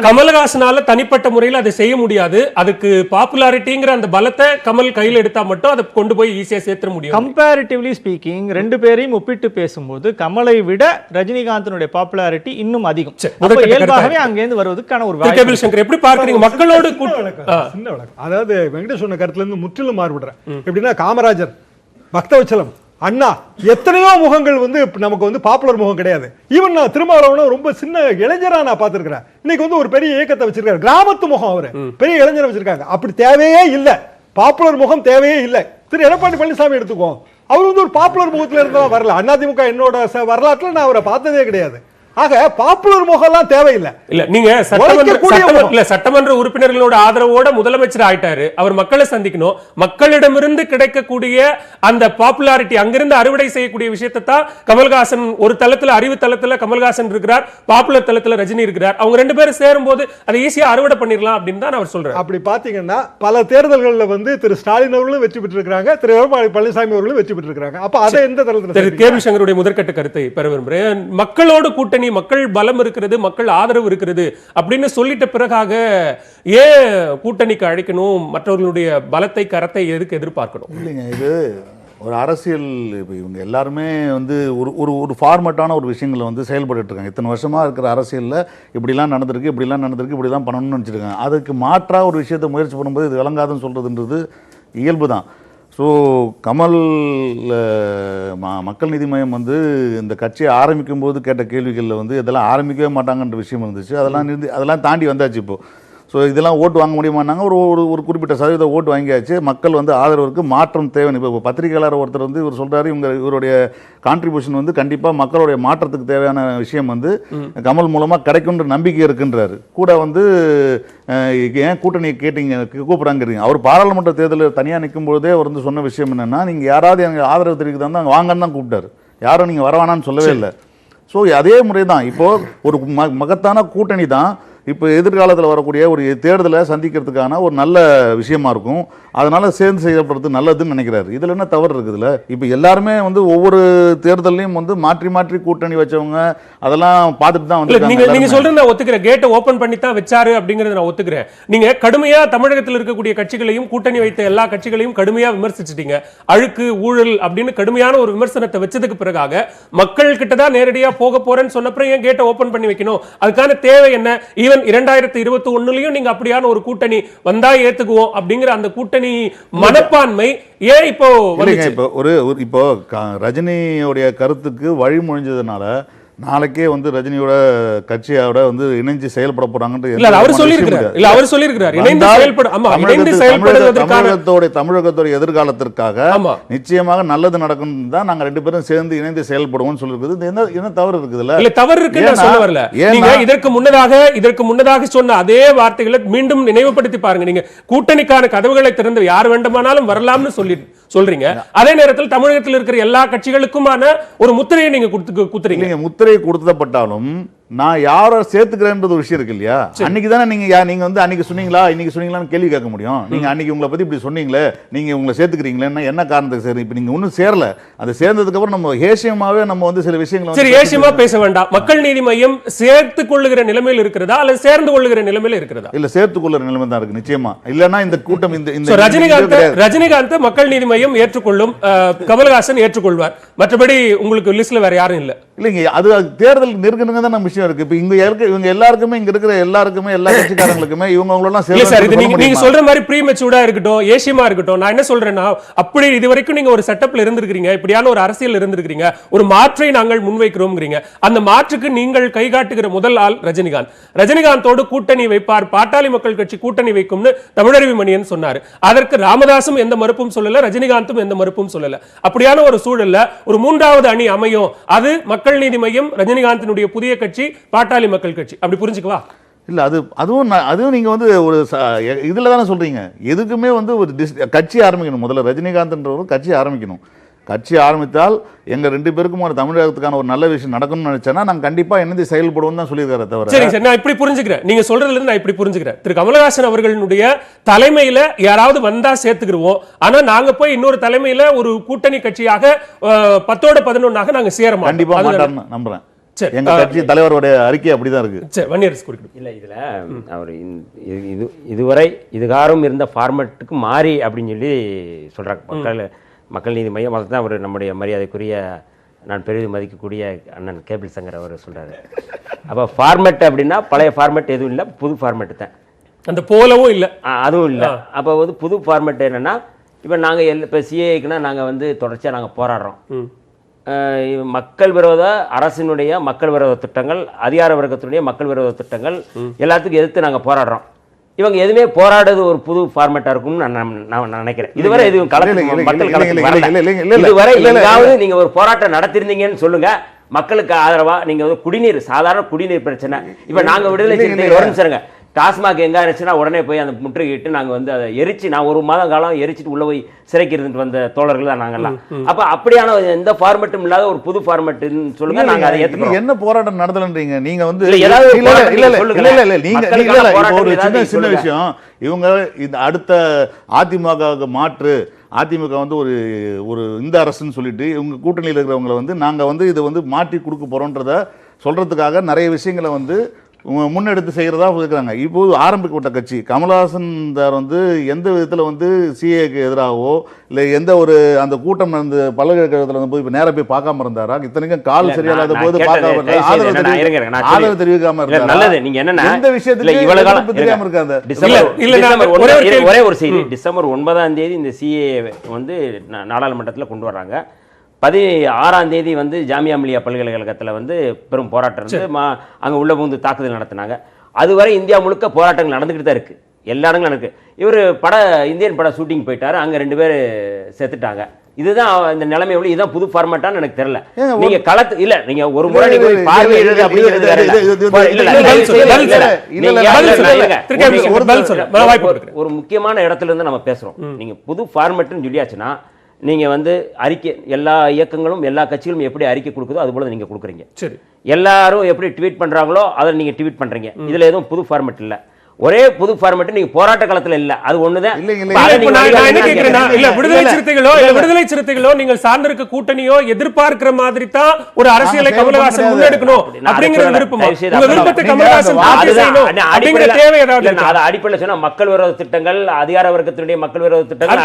கமலஹாசனால தனிப்பட்ட முறையில் அதை செய்ய முடியாது. அதுக்கு பாப்புலாரிட்டிங்கிற அந்த பலத்தை கமல் கையில் எடுத்தா மட்டும் அதை கொண்டு போய் ஈஸியா சேர்த்த முடியும். கம்பேரிட்டிவ்லி ஸ்பீக்கிங் ரெண்டு பேரையும் ஒப்பிட்டு பேசும்போது கமலை விட ரஜினிகாந்தினுடைய பாப்புலாரிட்டி இன்னும் அதிகம். இயல்பாகவே அங்கேருந்து வருவதற்கான ஒரு கேபிள் சங்கர் எப்படி பார்க்கறீங்க? மக்களோடு சின்ன விளக்கம். அதாவது வெங்கடேஷ் சொன்ன கருத்துல இருந்து முற்றிலும் மாறுபடுறேன். எப்படின்னா காமராஜர், பக்தவச்சலம், அண்ணா எத்தனையோ முகங்கள் வந்து நமக்கு வந்து பாப்புலர் முகம் கிடையாது. ஈவன் நான் திருமாவளவனும் ரொம்ப சின்ன இளைஞரா நான் பார்த்திருக்கிறேன். இன்னைக்கு வந்து ஒரு பெரிய இயக்கத்தை வச்சிருக்காரு, கிராமத்து முகம், அவரு பெரிய இளைஞரை வச்சிருக்காங்க. அப்படி தேவையே இல்லை, பாப்புலர் முகம் தேவையே இல்லை. திரு எடப்பாடி பழனிசாமி எடுத்துக்கோம், அவர் வந்து ஒரு பாப்புலர் முகத்துல இருந்தா வரல. அதிமுக என்னோட வரலாற்றுல நான் அவரை பார்த்ததே கிடையாது. ஆக பாப்புலர் முகம்லாம் தேவையில்லை. இல்ல, நீங்க சட்டமன்ற உறுப்பினர்களோட ஆதரவோட முதலமைச்சர் ஆயிட்டாரு. அவர் மக்களை சந்திக்கணும். மக்களிடமிருந்து கிடைக்கக்கூடிய அந்த பாப்புலாரிட்டி, அங்கிருந்து அறுவடை செய்யக்கூடிய விஷயத்தை தான் கமல்ஹாசன் ஒரு தளத்துல, அறிவு தளத்துல கமல்ஹாசன் இருக்கிறார், பாப்புலர் தளத்துல ரஜினி இருக்கிறார். அவங்க ரெண்டு பேரும் சேரும் போது அதை ஈஸியா அறுவடை பண்ணிடலாம் அப்படின்னு தான் அவர் சொல்றாரு. அப்படி பாத்தீங்கன்னா பல தேர்தல்களில் வந்து திரு ஸ்டாலின் அவர்களும் வெற்றி பெற்றிருக்காங்க, திரு எடப்பாடி பழனிசாமி அவர்களும் வெற்றி பெற்றிருக்காங்க. அப்ப அதை எந்த தளத்துல கேபி சங்கருடைய முதற்கட்ட கருத்தை பெற விரும்புகிறேன். மக்களோடு கூட்டணி, மக்கள் பலம் இருக்கிறது, மக்கள் ஆதரவு இருக்கிறது அப்படின்னு சொல்லிட்ட பிறகாக ஏன் கூட்டணிக்கு அழைக்கணும்? மற்றவர்களுடைய பலத்தை, கரத்தை எதுக்கு எதிர்பார்க்கணும்? இல்லைங்க, இது ஒரு அரசியல். இப்போ இவங்க எல்லாருமே வந்து ஒரு ஃபார்மேட்டான ஒரு விஷயங்களை வந்து செயல்பட்டு இருக்காங்க. இத்தனை வருஷமாக இருக்கிற அரசியலில் இப்படிலாம் நடந்திருக்கு, இப்படிலாம் பண்ணணும்னு நினச்சிருக்காங்க. அதுக்கு மாற்றாக ஒரு விஷயத்தை முயற்சி பண்ணும்போது இது விளங்காதுன்னு சொல்கிறதுன்றது இயல்பு தான். ஸோ கமல் மக்கள் நீதி மையம் வந்து இந்த கட்சியை ஆரம்பிக்கும் போது கேட்ட கேள்விகளில் வந்து இதெல்லாம் ஆரம்பிக்கவே மாட்டாங்கன்ற விஷயம் இருந்துச்சு. அதெல்லாம் தாண்டி வந்தாச்சு இப்போது. ஸோ இதெல்லாம் ஓட்டு வாங்க முடியுமான்னாங்க. ஒரு ஒரு குறிப்பிட்ட சதவீத ஓட்டு வாங்கியாச்சு. மக்கள் வந்து ஆதரவுக்கு மாற்றம் தேவை. இப்போ பத்திரிகையாளர் ஒருத்தர் வந்து இவர் சொல்கிறாரு, இவருடைய கான்ட்ரிபியூஷன் வந்து கண்டிப்பாக மக்களுடைய மாற்றத்துக்கு தேவையான விஷயம் வந்து கமல் மூலமாக கிடைக்கும்ன்ற நம்பிக்கை இருக்குன்றாரு. கூட வந்து ஏன் கூட்டணி கேட்டீங்க கூப்பிட்றாங்கிறீங்க. அவர் பாராளுமன்ற தேர்தலில் தனியாக நிற்கும் பொழுதே அவர் வந்து சொன்ன விஷயம் என்னென்னா, நீங்கள் யாராவது எனக்கு ஆதரவு தெரிவிக்கிறதா இருந்தால் வாங்கன்னு தான் கூப்பிட்டாரு. யாரும் நீங்கள் வரவானான்னு சொல்லவே இல்லை. ஸோ அதே முறை தான் இப்போது ஒரு மகத்தான கூட்டணி தான் இப்போ எதிர்காலத்தில் வரக்கூடிய ஒரு தேர்தலை சந்திக்கிறதுக்கான ஒரு நல்ல விஷயமா இருக்கும். அதனால சேர்ந்து செய்யப்படுறது நல்லதுன்னு நினைக்கிறாரு. இதில் என்ன தவறு இருக்குதுல்ல? இப்போ எல்லாருமே வந்து ஒவ்வொரு தேர்தலையும் வந்து மாற்றி மாற்றி கூட்டணி வச்சவங்க அதெல்லாம் பார்த்துட்டு தான் வந்து நீங்க சொல்றது நான் ஒத்துக்கிறேன். கேட்டை ஓபன் பண்ணி தான் வச்சாரு அப்படிங்கறத நான் ஒத்துக்கிறேன். நீங்க கடுமையா தமிழகத்தில் இருக்கக்கூடிய கட்சிகளையும் கூட்டணி வைத்த எல்லா கட்சிகளையும் கடுமையா விமர்சிச்சிட்டீங்க. அழுக்கு ஊழல் அப்படின்னு கடுமையான ஒரு விமர்சனத்தை வச்சதுக்கு பிறகாக மக்கள் கிட்ட தான் நேரடியா போக போறேன்னு சொன்னப்பறம் ஏன் கேட்டை ஓபன் பண்ணி வைக்கணும்? அதுக்கான தேவை என்ன? ஈவன் 2021 நீங்க அப்படியான ஒரு கூட்டணி வந்தா ஏத்துக்குவோம் அப்படிங்கிற அந்த கூட்டணி மனப்பான்மை ஏன் இப்போ இப்போ ரஜினியோடைய கருத்துக்கு வழிமொழிஞ்சதுனால நாளைக்கே வந்து ரஜினியோட கட்சியோட வந்து இணைஞ்சு செயல்பட போறாங்கன்னு தமிழகத்தோட எதிர்காலத்திற்காக நிச்சயமாக நல்லது நடக்கும் தான் நாங்க 2 பேரும் சேர்ந்து இணைந்து செயல்படுவோம் சொல்லிருக்குது. என்ன தவறு இருக்குதுல்ல? இல்ல தவறு இருக்குன்னு சொல்ல வரல. நீங்க இதற்கு முன்னதாக சொன்ன அதே வார்த்தைகளை மீண்டும் நினைவுபடுத்தி பாருங்க. நீங்க கூட்டணிக்கான கதவுகளை திறந்து யார் வேண்டுமானாலும் வரலாம்னு சொல்றீங்க. அதே நேரத்தில் தமிழகத்தில் இருக்கிற எல்லா கட்சிகளுக்குமான ஒரு முத்திரையை நீங்க குத்துறீங்க. முத்திரை கொடுத்தப்பட்டாலும் நான் யாரை சேர்த்துக்கிறேன்றது ஒரு விஷயம் இருக்கு இல்லையா? அன்னைக்கு தானே நீங்க வந்து அன்னைக்கு சொன்னீங்களா இன்னைக்கு சொன்னீங்களான்னு கேள்வி கேட்க முடியும். நீங்க அன்னைக்கு உங்களை பத்தி இப்படி சொன்னீங்களே, நீங்க உங்களை சேர்த்துக்கிறீங்களேன்னா என்ன காரணத்துக்கு சரி? இப்ப நீங்க ஒன்னும் சேரல. அது சேர்ந்ததுக்கு அப்புறம் நம்ம ஏசியமாவே நம்ம வந்து சில விஷயங்கள் சரி ஏசியமா பேச வேண்டாம். மக்கள் நீதி மையம் சேர்த்து கொள்ளுகிற நிலைமையில் இருக்கிறதா அல்லது சேர்ந்து கொள்ளுகிற நிலைமையில் இருக்கிறதா? இல்ல சேர்த்து கொள்ளுற நிலைமை தான் இருக்கு நிச்சயமா. இல்லன்னா இந்த கூட்டம் இந்த ரஜினிகாந்த் மக்கள் நீதி மையம் ஏற்றுக்கொள்ளும், கமல்ஹாசன் ஏற்றுக்கொள்வார். மற்றபடி உங்களுக்கு லிஸ்ட்ல வேற யாரும் இல்ல. இல்லைங்க, அது தேர்தல் நெருக்கணுங்க தான் நம்ம விஷயம் இருக்கு. இப்ப இவங்க எல்லாருக்குமே இங்க இருக்கிற எல்லாருக்குமே எல்லா கட்சிக்காரங்களுக்குமே இவங்களெல்லாம் நீங்க சொல்ற மாதிரி ப்ரீமெச்சூர்டா இருக்கட்டும், ஏசியமா இருக்கட்டும், நான் என்ன சொல்றேன்னா அப்படி இதுவரைக்கும் நீங்க ஒரு செட்டப்ல இருந்திருக்கீங்க, இப்படியான ஒரு அரசியல் இருந்திருக்கீங்க, ஒரு மாற்றை நாங்கள் முன்வைக்கிறோம்ங்கறீங்க. அந்த மாற்றுக்கு நீங்கள் கை காட்டுகிற முதல் ஆள் ரஜினிகாந்த். ரஜினிகாந்தோடு கூட்டணி வைப்பார், பாட்டாளி மக்கள் கட்சி கூட்டணி வைக்கும்னு தமிழருவி மணியன் சொன்னார். அதற்கு ராமதாசும் எந்த மறுப்பும் சொல்லல, ரஜினிகாந்தும் எந்த மறுப்பும் சொல்லல. அப்படியான ஒரு சூழல்ல ஒரு மூன்றாவது அணி அமையும். அது மக்கள் நீதி மையம், ரஜினிகாந்தினுடைய புதிய கட்சி, பாட்டாளி மக்கள் கட்சி. அப்படி புரிஞ்சுக்கவா? இல்ல அதுவும் நீங்க வந்து ஒரு இதுல தானே சொல்றீங்க. எதுக்குமே வந்து ஒரு கட்சி ஆரம்பிக்கணும். முதல்ல ரஜினிகாந்த்ன்றவர் கட்சி ஆரம்பிக்கணும். கட்சி ஆரம்பித்தால் எங்க 2 பேருக்கும் ஒரு தமிழகத்துக்கான ஒரு நல்ல விஷயம் நடக்கணும்னு நினைச்சேன்னா நாங்க கண்டிப்பா இணைந்து செயல்படுவோம் தான் சொல்லியிருக்காரு. தவிர சரி நான் இப்படி புரிஞ்சுக்கிறேன். நீங்க சொல்றதுல இருந்து நான் இப்படி புரிஞ்சுக்கிறேன். திரு கமல்ஹாசன் அவர்களுடைய தலைமையில யாராவது வந்தா சேர்த்துக்கிடுவோம். ஆனா நாங்க போய் இன்னொரு தலைமையில ஒரு கூட்டணி கட்சியாக 10ஓட 11ஆக நாங்க சேர மாட்டோம். கண்டிப்பா மாட்டார்னு நம்புறேன். எங்க கட்சி தலைவரோட அறிக்கை அப்படிதான் இருக்கு. இல்ல இதுல அவர் இதுவரை இதுகாரும் இருந்த ஃபார்மேட்டுக்கு மாறி அப்படின்னு சொல்லி சொல்றாங்க. மக்கள் நீதி மையம் தான் அவர் நம்முடைய மரியாதைக்குரிய நான் பெரிதும் மதிக்கக்கூடிய அண்ணன் கேபிள் சங்கர் அவர் சொல்றாரு. அப்போ ஃபார்மேட் அப்படின்னா பழைய ஃபார்மேட் எதுவும் இல்லை, புது ஃபார்மேட் தான். அந்த போலவும் இல்லை, அதுவும் இல்லை. அப்போ வந்து புது ஃபார்மேட் என்னன்னா, இப்போ நாங்கள் இப்போ சிஏக்குன்னா நாங்கள் வந்து தொடர்ச்சியாக நாங்கள் போராடுறோம். மக்கள் விரோத அரசினுடைய மக்கள் விரோத திட்டங்கள், அதிகார வர்க்கத்தினுடைய மக்கள் விரோத திட்டங்கள் எல்லாத்துக்கும் எதிர்த்து நாங்கள் போராடுறோம். இவங்க எதுவுமே போராடுறது ஒரு புது ஃபார்மேட்டா இருக்கும்னு நான் நினைக்கிறேன். இதுவரை எதுவும் இதுவரை எங்காவது நீங்க ஒரு போராட்டம் நடத்திருந்தீங்கன்னு சொல்லுங்க. மக்களுக்கு ஆதரவா நீங்க வந்து குடிநீர், சாதாரண குடிநீர் பிரச்சனை. இப்ப நாங்க விடுதலை சிறுத்தைகள் ஒரு நிமிஷம் டாஸ்மாக் எங்க இருந்துச்சுன்னா உடனே போய் அந்த முற்றுகையிட்டு நாங்க வந்து அதை எரிச்சு, நான் 1 மாதம் காலம் எரிச்சிட்டு உள்ள போய் சிறைக்கு இருந்துட்டு வந்த தோழர்கள் தான் நாங்கெல்லாம். அப்ப அப்படியான எந்த ஃபார்மேட்டும் இல்லாத ஒரு புது ஃபார்மேட்னு சொல்லுங்க, நாங்க அதை ஏத்துக்கிறோம். என்ன போராட்டம் நடத்தலன்றீங்க நீங்க வந்து? ஒரு சின்ன விஷயம், இவங்க இந்த அடுத்த அதிமுக மாற்று, அதிமுக வந்து ஒரு இந்த அரசுன்னு சொல்லிட்டு இவங்க கூட்டணியில் இருக்கிறவங்களை வந்து நாங்கள் வந்து இதை வந்து மாற்றி கொடுக்க போகிறோன்றத சொல்கிறதுக்காக நிறைய விஷயங்களை வந்து முன்னெடுத்து செய்கிறதா இருக்கிறாங்க. இப்போது ஆரம்பிக்கப்பட்ட கட்சி கமல்ஹாசன் சார் வந்து எந்த விதத்தில் வந்து சிஏக்கு எதிராகவோ இல்லை எந்த ஒரு அந்த கூட்டம் நடந்து பல்கலைக்கழகத்தில் வந்து போய் இப்போ நேராக போய் பார்க்காம இருந்தாரா? இத்தனைக்கும் கால் சரியில்லாத போது பார்க்காம ஆதரவு தெரிவிக்காம இருந்தாரா? எந்த விஷயத்துக்கு தெரியாம இருக்காங்க. ஒரே ஒரு செய்தி, டிசம்பர் 9ஆம் தேதி இந்த சிஏ வந்து நாடாளுமன்றத்தில் கொண்டு வர்றாங்க. 16ஆம் தேதி வந்து ஜாமியா மில்லியா பல்கலைக்கழகத்தில் வந்து பெரும் போராட்டம் இருந்து அங்கே உள்ள புகுந்து தாக்குதல் நடத்தினாங்க. அதுவரை இந்தியா முழுக்க போராட்டங்கள் நடந்துக்கிட்டு தான் இருக்கு, எல்லா இடங்களும் இருக்கு. இவர் இந்தியன் பட ஷூட்டிங் போயிட்டாரு, அங்க 2 பேர் செத்துட்டாங்க. இதுதான் இந்த நிலைமை. எவ்வளவு இதுதான் புது ஃபார்மேட்டான்னு எனக்கு தெரியல. நீங்க களத்து இல்ல, நீங்க ஒரு முறை நீங்க போய் பார்வையிடுறது அப்படிங்கிறது வேற இல்ல. ஒரு முக்கியமான இடத்துல இருந்து நம்ம பேசுறோம். நீங்க புது ஃபார்மேட்னு சொல்லியாச்சுன்னா நீங்க வந்து அறிக்கை, எல்லா இயக்கங்களும் எல்லா கட்சிகளும் எப்படி அறிக்கை கொடுக்குதோ அது போல நீங்க கொடுக்குறீங்க. சரி, எல்லாரும் எப்படி ட்வீட் பண்றாங்களோ அதை நீங்க ட்வீட் பண்றீங்க. இதுல எதுவும் புது ஃபார்மேட் இல்ல. ஒரே புது ஃபார்மேட் நீங்க போராட்ட களத்துல இல்ல, அது ஒண்ணுதான். விடுதலை சிறுத்தைகளோ நீங்கள் சார்ந்திருக்க கூட்டணியோ எதிர்பார்க்கிற மாதிரி தான் ஒரு அரசியலை கமலஹாசன் முன்னெடுக்கணும் அப்படிங்கிற விருப்பம். உங்க விருப்பத்தை கமலஹாசன் அப்படிங்கிற தேவை ஏதாவது? அது அடிப்படையில் சொன்னா மக்கள் விரோத திட்டங்கள், அதிகார வர்க்கத்தினுடைய மக்கள் விரோத திட்டங்கள்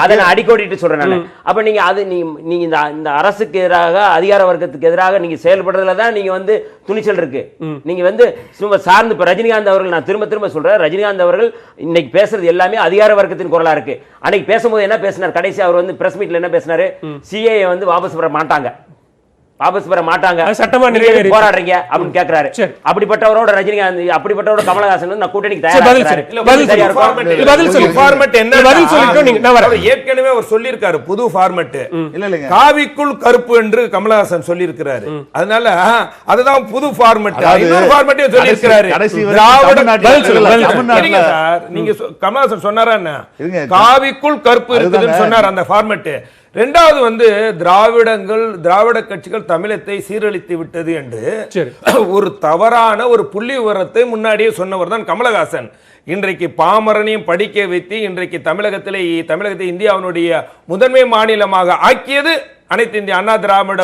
அதை அடிக்கோடிட்டு சொல்றேன் நான். அப்ப நீங்க அது நீங்க இந்த அரசுக்கு எதிராக, அதிகார வர்க்கத்துக்கு எதிராக நீங்க செயல்படுறதுல தான் நீங்க வந்து துணிச்சல் இருக்கு. நீங்க வந்து சும்மா சார்ந்து, இப்ப ரஜினிகாந்த் அவர்கள், நான் திரும்ப சொல்றேன், ரஜினிகாந்த் அவர்கள் இன்னைக்கு பேசுறது எல்லாமே அதிகார வர்க்கத்தின் குரலா இருக்கு. அன்னைக்கு பேசும்போது என்ன பேசினார்? கடைசி அவர் வந்து பிரஸ் மீட்ல என்ன பேசினாரு? சிஏஏ வந்து வாபஸ் பெற மாட்டாங்க, சட்டமா போராடுறீங்க அப்படின்னு கேட்கிறாரு. அப்படிப்பட்டவரோட ரஜினிகாந்த், அப்படிப்பட்டவரோட கமலஹாசன் நான் கூட்டணிக்கு ஏற்கனவே அவர் சொல்லியிருக்காரு புது ஃபார்மேட். காவிக்குள் கருப்பு என்று கமலஹாசன் சொல்லியிருக்கிறாரு. அதனால அதுதான் புது ஃபார்மேட். இன்னொரு ஃபார்மேட்டையும் சொல்லியிருக்கிறாரு. நீங்க கமலஹாசன் சொன்னாரா என்ன? காவிக்குள் கருப்பு இருக்குதுன்னு சொன்னார் அந்த ஃபார்மேட். ரெண்டாவது வந்து திராவிட கட்சிகள் தமிழத்தை சீரழித்து விட்டது என்று ஒரு தவறான ஒரு புள்ளி விவரத்தை முன்னாடியே சொன்னவர் தான் கமலஹாசன். இன்றைக்கு பாமரனையும் படிக்க வைத்து இன்றைக்கு தமிழகத்தை இந்தியாவினுடைய முதன்மை மாநிலமாக ஆக்கியது அனைத்து இந்திய அண்ணா திராவிட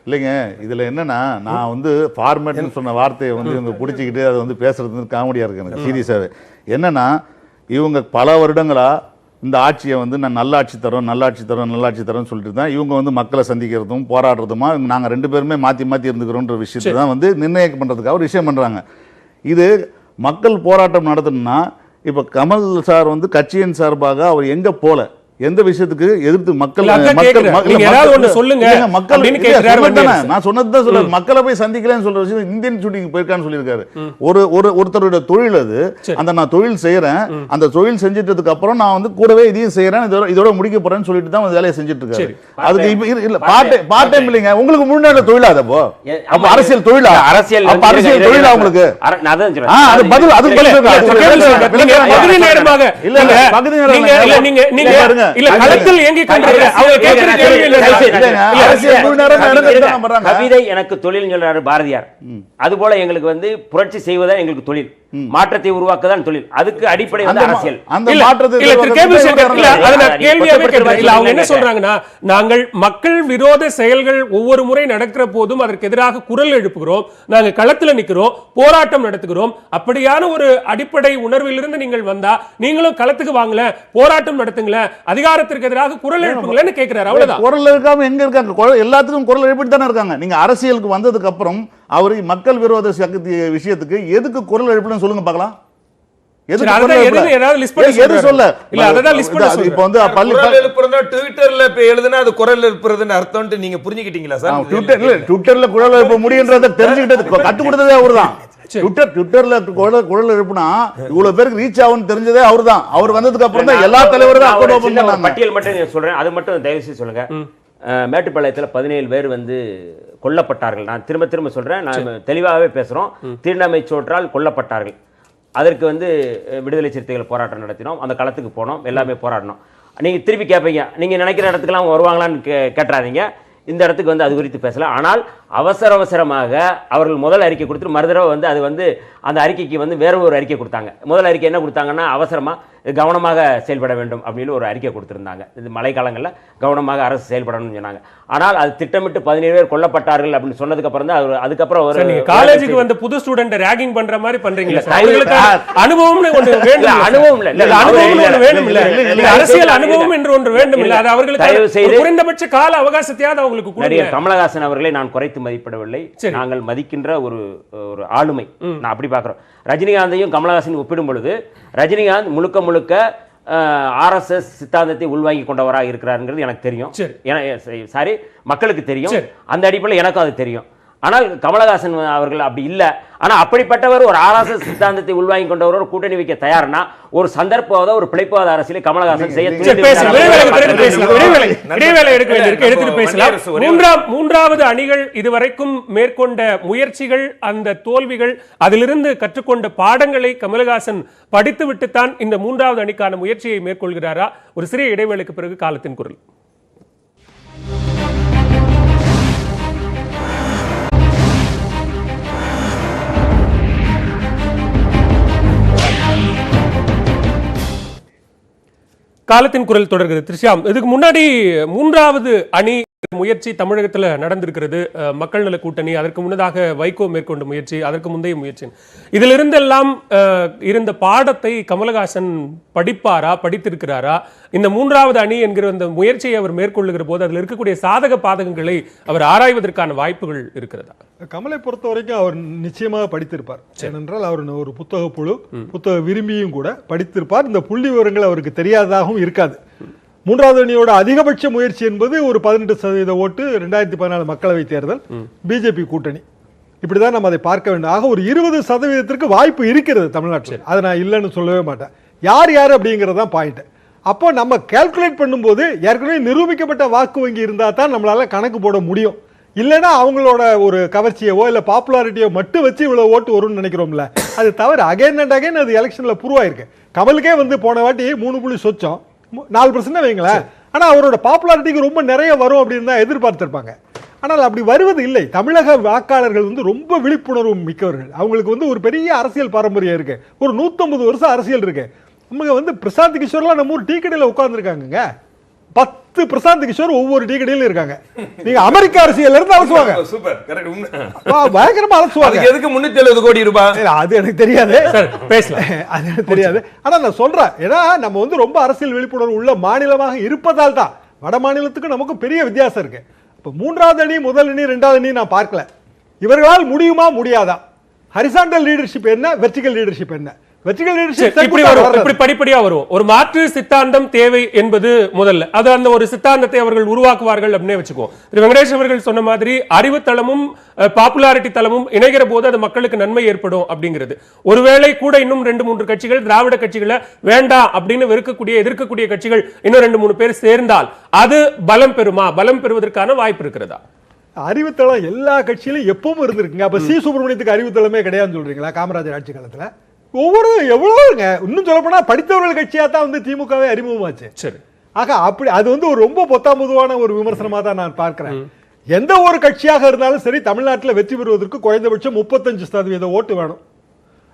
இல்லைங்க. இதுல என்னன்னா, நான் வந்து ஃபார்மேட்னு சொன்ன வார்த்தையை வந்து இவங்க பிடிச்சிக்கிட்டு அதை வந்து பேசுறது காமெடியா இருக்கு எனக்கு சீரியஸாவே. என்னன்னா, இவங்க பல வருடங்களா இந்த ஆட்சியை வந்து நான் நல்லாட்சி தரோம் சொல்லிட்டு தான் இவங்க வந்து மக்களை சந்திக்கிறதும் போராடுறதுமா நாங்கள் 2 பேருமே மாற்றி இருந்துக்கிறோன்ற விஷயத்தை தான் வந்து நிர்ணயம் பண்ணுறதுக்காக ஒரு விஷயம் பண்ணுறாங்க. இது மக்கள் போராட்டம் நடத்தணும்னா இப்போ கமல் சார் வந்து கட்சியின் சார்பாக அவர் எங்கே போல, எந்த விஷயத்துக்கு எதிர்த்து மக்கள் நான் சொன்னதுதான் சொல்ல, மக்களை போய் சந்திக்கலன்னு சொல்ற விஷயம் இந்தியன் ஷூட்டிங் போயிருக்கான்னு சொல்லியிருக்காரு. ஒருத்தருடைய தொழில் அது. அந்த நான் தொழில் செய்யறேன், அந்த தொழில் செஞ்சிட்டதுக்கு அப்புறம் நான் வந்து கூடவே இதையும் செய்யறேன், இதோட முடிக்க போறேன்னு சொல்லிட்டு தான் வேலையை செஞ்சுட்டு இருக்காரு. அதுக்கு இல்ல பார்ட் டைம் இல்லைங்க, உங்களுக்கு முன்னாடி தொழிலா? அப்போ அப்ப அரசியல் தொழிலா? அரசியல் தொழிலா உங்களுக்கு? அது பதில் அதுக்கு இல்ல களத்தில் இயங்கிக் கொண்டிருக்கிற அவங்க கேட்கிற கேள்வி இல்ல. கவிதை எனக்கு தொழில் சொல்றாரு பாரதியார். அதுபோல எங்களுக்கு வந்து புரட்சி செய்வதா எங்களுக்கு தொழில், மாற்றத்தை உருவாக்குதான் தொழில். அதுக்கு அடிப்படை வந்து அரசியல். அந்த மாற்றத்தை அவங்க என்ன சொல்றாங்கன்னா, நாங்கள் மக்கள் விரோத செயல்கள் ஒவ்வொரு முறை நடக்கிற போதும் அதற்கு எதிராக குரல் எழுப்புகிறோம், நாங்க களத்துல நிக்கிறோம், போராட்டம் நடத்துகிறோம். அப்படியான ஒரு அடிப்படை உணர்விலிருந்து நீங்கள் வந்தா நீங்களும் களத்துக்கு வாங்கல, போராட்டம் நடத்துங்கள, அதிகாரத்திற்கு எதிராக குரல் எழுப்புங்களேன்னு கேட்கிறாரு. அவ்வளவுதான். குரல் எழுக்காம எங்க இருக்காங்க? எல்லாத்துக்கும் குரல் எழுப்பிட்டு தானே இருக்காங்க. நீங்க அரசியலுக்கு வந்ததுக்கு அப்புறம் அவர் மக்கள் விரோத விஷயத்துக்கு எதுக்கு குரல் எழுப்புன்னு சொல்லுங்க பார்க்கலாம். நீங்க புரிஞ்சுக்கிட்டீங்களா சார்? ட்விட்டர்ல குரல் எழுப்ப முடியும்ன்றத தெரிஞ்சுக்கிட்டது கத்து கொடுத்ததே அவர்தான். ட்விட்டர்ல குரல் எழுப்புனா இவ்வளவு பேருக்கு ரீச் ஆகும்னு தெரிஞ்சதே அவர்தான். அவர் வந்ததுக்கு அப்புறம் தான் எல்லா தலைவரும் பட்டியல் மட்டும் சொல்றேன், அது மட்டும் தயவு செய்து சொல்லுங்க. மேட்டுப்பாளையத்தில் 17 பேர் வந்து கொல்லப்பட்டார்கள். நான் திரும்ப சொல்றேன், நான் தெளிவாகவே பேசுறோம். தீண்டாமை சோற்றால் கொல்லப்பட்டார்கள். அதற்கு வந்து விடுதலை சிறுத்தைகள் போராட்டம் நடத்தினோம், அந்த களத்துக்கு போனோம், எல்லாமே போராடினோம். நீங்க திருப்பி கேட்பீங்க, நீங்க நினைக்கிற இடத்துக்குலாம் வருவாங்களான்னு கேட்டுறாதீங்க. இந்த இடத்துக்கு வந்து அது குறித்து பேசலாம். ஆனால் அவசரமாக அவர்கள் முதல் அறிக்கை கொடுத்துட்டு மறுதடவை வந்து அது வந்து அந்த அறிக்கைக்கு வந்து வேற ஒரு அறிக்கை கொடுத்தாங்க. முதல் அறிக்கை என்ன கொடுத்தாங்கன்னா, அவசரமாக கவனமாக செயல்பட வேண்டும் அப்படின்னு ஒரு அறிக்கை கொடுத்துருந்தாங்க. இது மழைக்காலங்களில் கவனமாக அரசு செயல்படணும்னு சொன்னாங்க. ஆனால் அது திட்டமிட்டு 17 பேர் கொல்லப்பட்டார்கள் அப்படின்னு சொன்னதுக்கு அப்புறம் தான் அதுக்கப்புறம் ஒரு காலேஜுக்கு வந்து புது ஸ்டூடெண்ட் ரேகிங் பண்ற மாதிரி பண்றீங்களா? அனுபவம் அரசியல் அனுபவம் என்று ஒன்று வேண்டும் இல்ல? அது அவர்களுக்கு குறைந்தபட்ச கால அவகாசத்தையாவது அவங்களுக்கு கொடுங்க. கமலஹாசன் அவர்களை நான் குறைத்து மதிப்பிடவில்லை, நாங்கள் மதிக்கின்ற ஒரு ஆளுமை நான் அப்படி பார்க்கிறோம். ரஜினிகாந்தையும் கமலஹாசன் ஒப்பிடும் பொழுது ரஜினிகாந்த் முழுக்க ஆர்எஸ்எஸ் சித்தாந்தத்தை உள்வாங்கி கொண்டவராக இருக்கிறாருங்கிறது எனக்கு தெரியும். சாரி, மக்களுக்கு தெரியும். அந்த அடிப்படையில் எனக்கும் அது தெரியும். ஆனால் கமலஹாசன் அவர்கள் அப்படி இல்லை. ஆனால் அப்படிப்பட்டவர் ஒரு ஆர்எஸ்எஸ் சித்தாந்தத்தை உள்வாங்கி கொண்டவர் ஒரு கூட்டணி வைக்க தயார்னா ஒரு சந்தர்ப்பவாத ஒரு பிழைப்பாத அரசியலை கமலஹாசன் செய்ய மூன்றாவது அணிகள் இதுவரைக்கும் மேற்கொண்ட முயற்சிகள், அந்த தோல்விகள், அதிலிருந்து கற்றுக்கொண்ட பாடங்களை கமலஹாசன் படித்துவிட்டுத்தான் இந்த மூன்றாவது அணிக்கான முயற்சியை மேற்கொள்கிறாரா? ஒரு சிறிய இடைவேளைக்கு பிறகு காலத்தின் குரல். காலத்தின் குரல் தொடர்கிறது. திரிஷாம், இதுக்கு முன்னாடி மூன்றாவது அணி முயற்சி தமிழகத்தில் நடந்திருக்கிறது. மக்கள் நல கூட்டணி, அதற்கு முன்னதாக வைகோ மேற்கொண்ட முயற்சி, அதற்கு முந்தைய முயற்சி, இதிலிருந்தெல்லாம் இருந்த பாடத்தை கமலஹாசன் படிப்பாரா, படித்திருக்கிறாரா? இந்த மூன்றாவது அணி என்கிற அந்த முயற்சியை அவர் மேற்கொள்ளுகிற போது அதில் இருக்கக்கூடிய சாதக பாதகங்களை அவர் ஆராய்வதற்கான வாய்ப்புகள் இருக்கிறதா? கமலை பொறுத்த வரைக்கும் அவர் நிச்சயமாக படித்திருப்பார். ஏனென்றால் அவர் ஒரு புத்தக புழு, புத்தக விரும்பியும் கூட படித்திருப்பார். இந்த புள்ளி விவரங்கள் அவருக்கு தெரியாததாகவும் இருக்காது. மூன்றாவது அணியோட அதிகபட்ச முயற்சி என்பது ஒரு 18% ஓட்டு 2014 மக்களவை தேர்தல், பிஜேபி கூட்டணி. இப்படிதான் நம்ம அதை பார்க்க வேண்டும். ஆக ஒரு 20% வாய்ப்பு இருக்கிறது தமிழ்நாட்டில். அதை நான் இல்லைன்னு சொல்லவே மாட்டேன். யார் யார் அப்படிங்கிறது தான் பாயிண்ட். அப்போ நம்ம கால்குலேட் பண்ணும்போது ஏற்கனவே நிரூபிக்கப்பட்ட வாக்கு வங்கி இருந்தால் தான் நம்மளால கணக்கு போட முடியும். இல்லைன்னா அவங்களோட ஒரு கவர்ச்சியவோ இல்லை பாப்புலாரிட்டியோ மட்டும் வச்சு இவ்வளோ ஓட்டு வரும்னு நினைக்கிறோம்ல, அது தவிர அகைன் அண்ட் அகைன் அது எலெக்ஷனில் ப்ரூவ் ஆயிருக்கு. கமலுக்கே வந்து போன வாட்டி 3% 4% வைங்களேன். ஆனால் அவரோட பாப்புலாரிட்டிக்கு ரொம்ப நிறைய வரும் அப்படின்னு தான் எதிர்பார்த்திருப்பாங்க. ஆனால் அப்படி வருவது இல்லை. தமிழக வாக்காளர்கள் வந்து ரொம்ப விழிப்புணர்வு மிக்கவர்கள். அவங்களுக்கு வந்து ஒரு பெரிய அரசியல் பாரம்பரியம் இருக்கு. ஒரு 150 வருஷம் அரசியல் இருக்கு. நமக்கு வந்து பிரசாந்த் கிஷோர்லாம் நம்ம ஊர் டீ கடையில் உட்கார்ந்துருக்காங்க. 10 பிரசாந்த் கிஷோர் ஒவ்வொரு டீ கடையிலும் இருக்காங்க. நீங்க அமெரிக்க அரசியல் இருந்து அலசுவாங்க. சூப்பர், கரெக்ட், உண்மை. பயங்கரமா அலசுவாங்க. எதுக்கு 370 கோடி ரூபாய்? அது எனக்கு தெரியாது, பேசலாம். அது எனக்கு தெரியாது. ஆனா நான் சொல்றேன், ஏன்னா நம்ம வந்து ரொம்ப அரசியல் விழிப்புணர்வு உள்ள மாநிலமாக இருப்பதால் தான் வட மாநிலத்துக்கு நமக்கு பெரிய வித்தியாசம் இருக்கு. இப்ப மூன்றாவது அணி, முதல் அணி, இரண்டாவது அணி நான் பார்க்கல. இவர்களால் முடியுமா முடியாதா? ஹரிசாண்டல் லீடர்ஷிப் என்ன, வெர்டிகல் லீடர்ஷிப் என்ன? இப்படி படிப்படியா வரும். ஒரு மாற்று சித்தாந்தம் தேவை என்பது முதல்ல. அது அந்த ஒரு சித்தாந்தத்தை அவர்கள் உருவாக்குவார்கள் அப்படின்னே வச்சுக்கோ. திரு வெங்கடேஷ் அவர்கள் சொன்ன மாதிரி அறிவு தளமும் பாப்புலாரிட்டி தளமும் இணைகிற போது அது மக்களுக்கு நன்மை ஏற்படும் அப்படிங்கிறது. ஒருவேளை கூட இன்னும் 2-3 கட்சிகள் திராவிட கட்சிகளை வேண்டாம் அப்படின்னு எதிர்க்கக்கூடிய கட்சிகள் இன்னும் 2-3 பேர் சேர்ந்தால் அது பலம் பெறுமா? பலம் பெறுவதற்கான வாய்ப்பு இருக்கிறதா? அறிவுத்தளம் எல்லா கட்சியிலும் எப்பவும் இருந்திருக்குங்க. அப்ப சி சுப்பிரமணியத்துக்கு அறிவுத்தளமே கிடையாதுன்னு சொல்றீங்களா? காமராஜர் ஆட்சி காலத்துல ஒவ்வொரு எவ்வளவுங்க, இன்னும் சொல்ல போனா படித்தவர்கள் கட்சியா தான் வந்து திமுகவே அறிமுகமாச்சு. சரி, ஆக அப்படி அது வந்து ஒரு ரொம்ப பொத்தாமுதுவான ஒரு விமர்சனமா தான் நான் பார்க்கிறேன். எந்த ஒரு கட்சியாக இருந்தாலும் சரி, தமிழ்நாட்டில் வெற்றி பெறுவதற்கு குறைந்தபட்சம் 35% ஓட்டு வேணும்.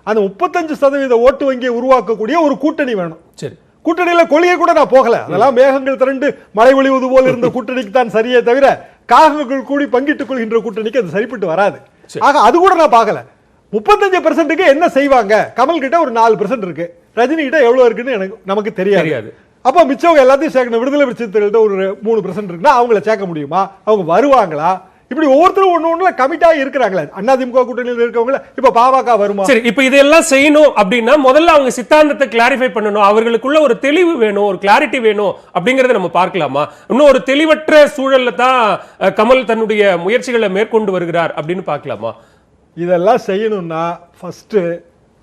அந்த 35% ஓட்டு வங்கியை உருவாக்கக்கூடிய ஒரு கூட்டணி வேணும். சரி, கூட்டணியில கொள்கை கூட நான் போகல. அதெல்லாம் மேகங்கள் திரண்டு மழை ஒளிவது போல் இருந்த கூட்டணிக்கு தான் சரியே தவிர காகங்கள் கூடி பங்கிட்டுக் கொள்கின்ற கூட்டணிக்கு அது சரிப்பட்டு வராது. ஆக அது கூட நான் பார்க்கல. 35% என்ன செய்வாங்க? கமல் கிட்ட ஒரு 4% இருக்கு, ரஜினி கிட்ட எவ்வளவு இருக்குன்னு நமக்கு தெரியாது. அப்ப மிச்சம் எல்லாத்தையும் சேர்க்கணும். விடுதலை சிறுத்தைகள்ட்ட ஒரு 3% இருக்குன்னா அவங்கள சேர்க்க முடியுமா? அவங்க வருவாங்களா? இப்படி ஒவ்வொருத்தரும் ஒண்ணு கமிட்டா இருக்கிறாங்களே. அதிமுக கூட்டணியில் இருக்கவங்க இப்ப பாமக வருமா? சரி, இப்ப இதெல்லாம் செய்யணும் அப்படின்னா முதல்ல அவங்க சித்தாந்தத்தை கிளாரிஃபை பண்ணணும். அவர்களுக்குள்ள ஒரு தெளிவு வேணும், ஒரு கிளாரிட்டி வேணும் அப்படிங்கறத நம்ம பார்க்கலாமா? இன்னும் ஒரு தெளிவற்ற சூழல்ல தான் கமல் தன்னுடைய முயற்சிகளை மேற்கொண்டு வருகிறார் அப்படின்னு பார்க்கலாமா? இதெல்லாம் செய்யணும்னா ஃபர்ஸ்ட்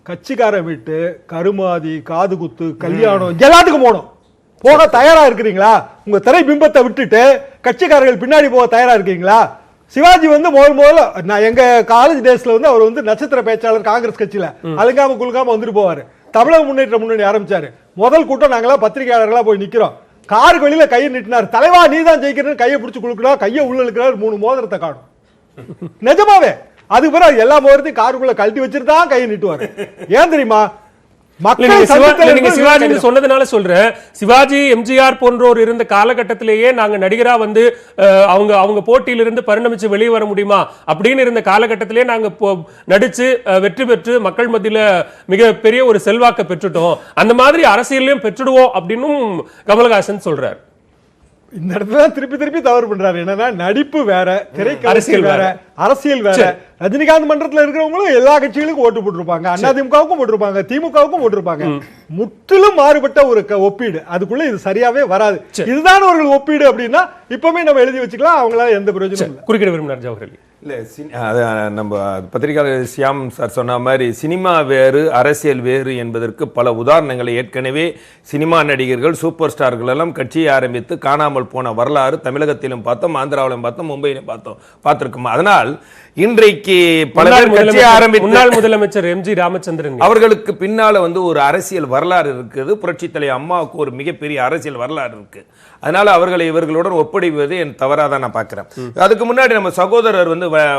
கட்சிக்காரன் விட்டு கருமாதி, காதுகுத்து, கல்யாணம் எல்லாத்துக்கும் போகணும். போக தயாரா இருக்கிறீங்களா? உங்க திரை பிம்பத்தை விட்டுட்டு கட்சிக்காரர்கள் பின்னாடி போக தயாரா இருக்கீங்களா? சிவாஜி வந்து முதல்ல நான் எங்க காலேஜ் டேஸ்ல வந்து அவர் வந்து நட்சத்திர பேச்சாளர் காங்கிரஸ் கட்சியில அழுங்காம குழுங்காம வந்துட்டு போவாரு. தமிழக முன்னேற்ற முன்னணி ஆரம்பிச்சாரு. முதல் கூட்டம் நாங்களாம் பத்திரிகையாளர்களா போய் நிக்கிறோம். காருக்கு வெளியில கையை நீட்டினார். தலைவா நீ தான் ஜெயிக்கிறேன்னு கையை பிடிச்சு கொடுக்கணும். கையை உள்ள இழுக்கிறார். 3 மோதிரத்தை காணும். நிஜமாவே அதுக்கு பிறகு எல்லா மோதிரத்தையும் காருக்குள்ள கழட்டி வச்சுட்டு தான் கையை நீட்டுவாரு. ஏன் தெரியுமா? சிவாஜி சொன்னதுனால சொல்றேன். சிவாஜி, எம்ஜிஆர் போன்றோர் இருந்த காலகட்டத்திலேயே நாங்க நடிகரா வந்து அவங்க போட்டியிலிருந்து பரிணமிச்சு வெளியே வர முடியுமா அப்படின்னு இருந்த காலகட்டத்திலேயே நாங்க நடிச்சு வெற்றி பெற்று மக்கள் மத்தியில மிக பெரிய ஒரு செல்வாக்க பெற்றுட்டோம். அந்த மாதிரி அரசியலையும் பெற்றுடுவோம் அப்படின்னு கமலஹாசன் சொல்றாரு. இந்த இடத்துல திருப்பி தவறு பண்றாரு. என்னன்னா நடிப்பு வேற, திரைக்கரசியல் வேற, அரசியல் வேற. ரஜினிகாந்த் மன்றத்தில் இருக்கிறவங்களும் எல்லா கட்சிகளுக்கும் ஓட்டு போட்டிருப்பாங்க. அதிமுகவுக்கும் போட்டிருப்பாங்க, திமுகவுக்கும் போட்டிருப்பாங்க. முற்றிலும் மாறுபட்ட ஒரு ஒப்பீடு. அதுக்குள்ள இது சரியாவே வராது. இதுதான் அவர்கள் ஒப்பீடு அப்படின்னா இப்பவுமே நம்ம எழுதி வச்சுக்கலாம். அவங்களால எந்த பிரயோஜனம் இல்லை. குறுக்கிட விரும்பினார் ஜவஹர் அலி. இல்லை அது நம்ம பத்திரிகையாளர் சியாம் சார் சொன்ன மாதிரி சினிமா வேறு அரசியல் வேறு என்பதற்கு பல உதாரணங்களை ஏற்கனவே சினிமா நடிகர்கள் சூப்பர் ஸ்டார்கள் எல்லாம் கட்சியை ஆரம்பித்து காணாமல் போன வரலாறு தமிழகத்திலும் பார்த்தோம், ஆந்திராவிலும் பார்த்தோம், மும்பையிலும் பார்த்திருக்கோம். அதனால் இன்றைக்கு பல பேர் கட்சியை ஆரம்பித்து முன்னாள் முதலமைச்சர் எம்ஜி ராமச்சந்திரன் அவர்களுக்கு பின்னால ஒரு அரசியல் வரலாறு இருக்குது. புரட்சித் தலைவர் அம்மாவுக்கு ஒரு மிகப்பெரிய அரசியல் வரலாறு இருக்கு. அதனால அவர்களை இவர்களுடன் ஒப்படைவது என் தவறாதான் நான் பார்க்கிறேன். அதுக்கு முன்னாடி நம்ம சகோதரர்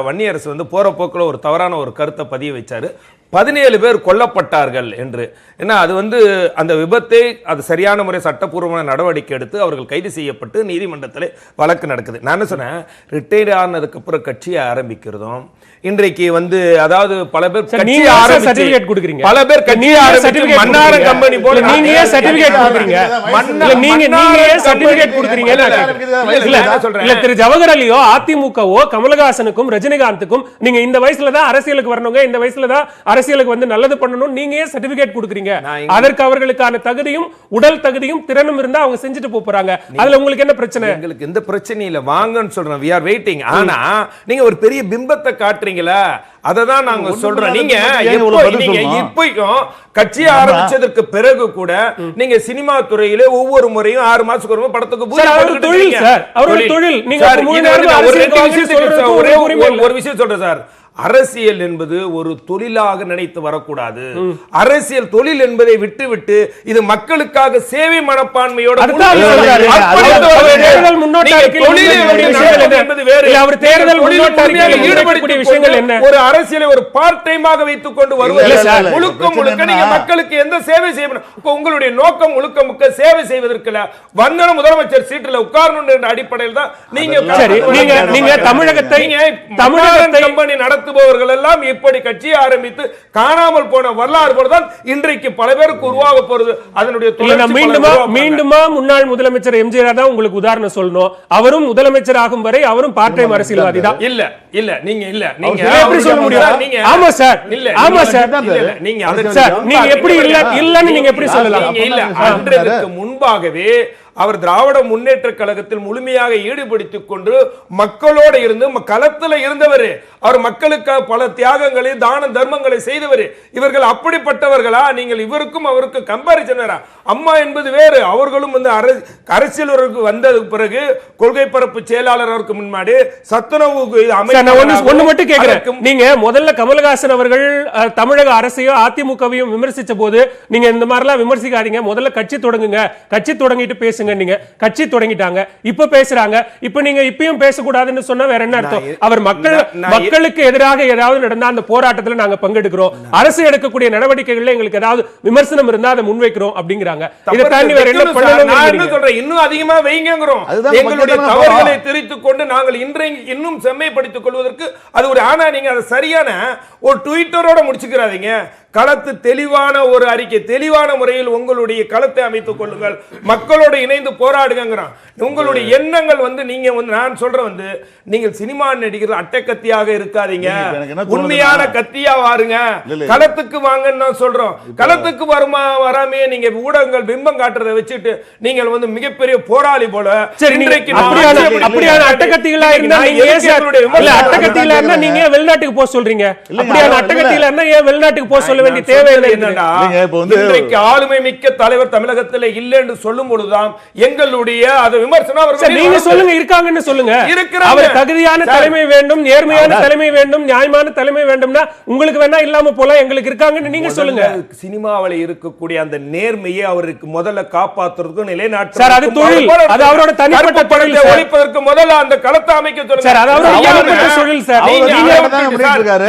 வன்னியரசு போற போக்குல ஒரு தவறான ஒரு கருத்தை பதிய வச்சாரு. 17 பேர் கொல்லப்பட்டார்கள் என்று. ஏன்னா அது அந்த விபத்தை அது சரியான முறை சட்டப்பூர்வமான நடவடிக்கை எடுத்து அவர்கள் கைது செய்யப்பட்டு நீதிமன்றத்தில் வழக்கு நடக்குது. நான் என்ன சொன்னேன், ரிட்டையர்ட் ஆனதுக்கு அப்புறம் கட்சியை ஆரம்பிக்கிறதும் இன்றைக்கு அதாவது பல பேர் கட்சி சர்டிபிகேட் கொடுக்குறீங்க, பல பேர் கட்சி ஆரம்பிச்சு மன்னாரம் கம்பெனி போல நீங்க ஏன் சர்டிபிகேட் கொடுக்குறீங்க? நீங்க ஏன் சர்டிபிகேட் கொடுக்குறீங்க? இல்ல திரு ஜவஹர் அலியோ அதிமுகவோ கமலஹாசனுக்கும் ரஜினிகாந்துக்கும் நீங்க இந்த வயசுல தான் அரசியலுக்கு வரணுங்க, இந்த வயசுல தான் அரசியலுக்கு நல்லது பண்ணணும், நீங்க ஏன் சர்டிபிகேட் கொடுக்குறீங்க? அதற்கு அவர்களுக்கான தகுதியும் உடல் தகுதியும் திறனும் இருந்தா அவங்க செஞ்சுட்டு போறாங்க. அதுல உங்களுக்கு என்ன பிரச்சனை? எங்களுக்கு எந்த பிரச்சனையும் இல்ல, வாங்கன்னு சொல்றேன். we are waiting. ஆனா நீங்க ஒரு பெரிய பிம்பத்தை காட்டுறீங்களா, அததான் நாங்க சொல்றோம். நீங்க இப்பயும் கட்சி ஆரம்பிச்சதற்கு பிறகு கூட நீங்க சினிமா துறையிலே ஒவ்வொரு முறையும் 6 மாசத்துக்கு ஒரு படத்துக்கு ஒரு விஷயம் சொல்றேன் சார். அரசியல் என்பது ஒரு தொழிலாக நினைத்து வரக்கூடாது. அரசியல் தொழில் என்பதை விட்டுவிட்டு இது மக்களுக்காக சேவை மனப்பான்மையோட ஒரு அரசியலை ஒரு பார்ட் டைமாக வைத்துக் கொண்டு வருவது முழுக்க முழுக்க நீங்க மக்களுக்கு எந்த சேவை செய்யணும். உங்களுடைய நோக்கம் முழுக்க முழுக்க சேவை செய்வதற்கு வந்தன முதலமைச்சர் சீட்டில் உட்காரணும் என்ற அடிப்படையில் தான் நீங்க தமிழகத்தை கம்பெனி நடத்துபவர்கள் எல்லாம் இப்படி கட்சியை ஆரம்பித்து காணாமல் போன வரலாறு போலதான் இன்றைக்கு பல பேருக்கு உருவாக போறது. அதனுடைய மீண்டுமா முன்னாள் முதலமைச்சர் எம்ஜிஆர் தான் உங்களுக்கு உதாரணம் சொல்லணும். அவரும் முதலமைச்சர் ஆகும் வரை அவரும் பார்ட் டைம் அரசியல்வாதி தான். இல்ல இல்ல நீங்க இல்ல நீங்க எப்படி சொல்ல முடியும்? நீங்க ஆமா சார் இல்ல ஆமா சார் நீங்க சார் நீங்க எப்படி இல்லன்னு நீங்க எப்படி சொல்லலாம்? இல்ல அன்றதுக்கு முன்பாகவே அவர் திராவிட முன்னேற்ற கழகத்தில் முழுமையாக ஈடுபடுத்திக் கொண்டு மக்களோடு இருந்து களத்தில் இருந்தவர். அவர் மக்களுக்கு பல தியாகங்களை தான தர்மங்களை செய்தவர். இவர்கள் அப்படிப்பட்டவர்களா? நீங்கள் இவருக்கும் அவருக்கு கம்பாரிசன். அம்மா என்பது வேறு. அவர்களும் அரசியல் வந்ததுக்கு பிறகு கொள்கை பரப்பு செயலாளர் அவருக்கு முன்னாடி சத்துணவு ஒண்ணு மட்டும் கேட்கிறேன். நீங்க முதல்ல கமலஹாசன் அவர்கள் தமிழக அரசையோ அதிமுகவையும் விமர்சிச்ச போது நீங்க இந்த மாதிரி எல்லாம் விமர்சிக்காதீங்க, முதல்ல கட்சி தொடங்குங்க, கட்சி தொடங்கிட்டு பேசுங்க. நீங்க கட்சி தொடங்கிட்டாங்க, இப்ப பேசுறாங்க, இப்ப நீங்க இப்பயும் பேசக்கூடாதுன்னு சொன்னா வேற என்ன அர்த்தம்? அவர் மக்களுக்கு எதிராக ஏதாவது நடந்தா அந்த போராட்டத்துல நாங்க பங்கெடுக்கிறோம், அரசு எடுக்கக்கூடிய நடவடிக்கைகள்ல எங்களுக்கு ஏதாவது விமர்சனம் இருந்தா அதை முன்வைக்கிறோம் அப்படிங்கிறாங்க. இதை தாண்டி வேற என்ன சொல்றேன்? இன்னும் அதிகமா வைங்கிறோம். எங்களுடைய தவறுகளை தெரிவித்துக் கொண்டு நாங்கள் இன்னும் செம்மைப்படுத்திக் கொள்வதற்கு அது ஒரு. ஆனா நீங்க அதை சரியான ஒரு ட்விட்டரோட முடிச்சுக்கிறாதீங்க. களத்து தெளிவான ஒரு அறிக்கை, தெளிவான முறையில் உங்களுடைய களத்தை அமைத்துக் கொள்ளுங்கள், மக்களோடு இணைந்து போராடுங்கிறான். உங்களுடைய எண்ணங்கள் நீங்க நான் சொல்றேன் நீங்கள் சினிமா நடிகர் அட்டைக்கத்தியாக இருக்காதீங்க, உண்மையான கத்தியா வாருங்க, களத்துக்கு வாங்கன்னு நான் சொல்றோம். களத்துக்கு வராமே நீங்க ஊடகங்கள் பிம்பம் காட்டுறதை வச்சுட்டு நீங்கள் மிகப்பெரிய போராளி போல இன்றைக்கு அப்படியான அட்டகத்திகளா இருந்தா நீங்க வெளிநாட்டுக்கு போக சொல்றீங்க. அப்படியான அட்டகத்திகளா இருந்தா ஏன் வெளிநாட்டுக்கு போக சொல்ல வேண்டிய தேவை என்னன்னா, இன்றைக்கு ஆளுமை மிக்க தலைவர் தமிழகத்தில் இல்லை என்று சொல்லும் பொழுதுதான் எங்களுடைய அது விமர்சனம். நீங்க சொல்லுங்க, இருக்காங்கன்னு சொல்லுங்க. அவர் தகுதியான தலைமை வேண்டும், நேர்மையான தலைமை வேண்டும், நியாயமான தலைமை வேண்டும்னா உங்களுக்கு வேணா இல்லாம போல, எங்களுக்கு இருக்காங்கன்னு நீங்க சொல்லுங்க. சினிமாவில் இருக்கக்கூடிய அந்த நேர்மையை அவருக்கு முதல்ல காப்பாற்றுறதுக்கும் நிலைநாட்டு சார், அது தொழில், அது அவரோட தனிப்பட்ட தொழில். ஒழிப்பதற்கு முதல்ல அந்த களத்தை அமைக்க சொல்லுங்க சார், அது அவரோட தனிப்பட்ட தொழில் சார்.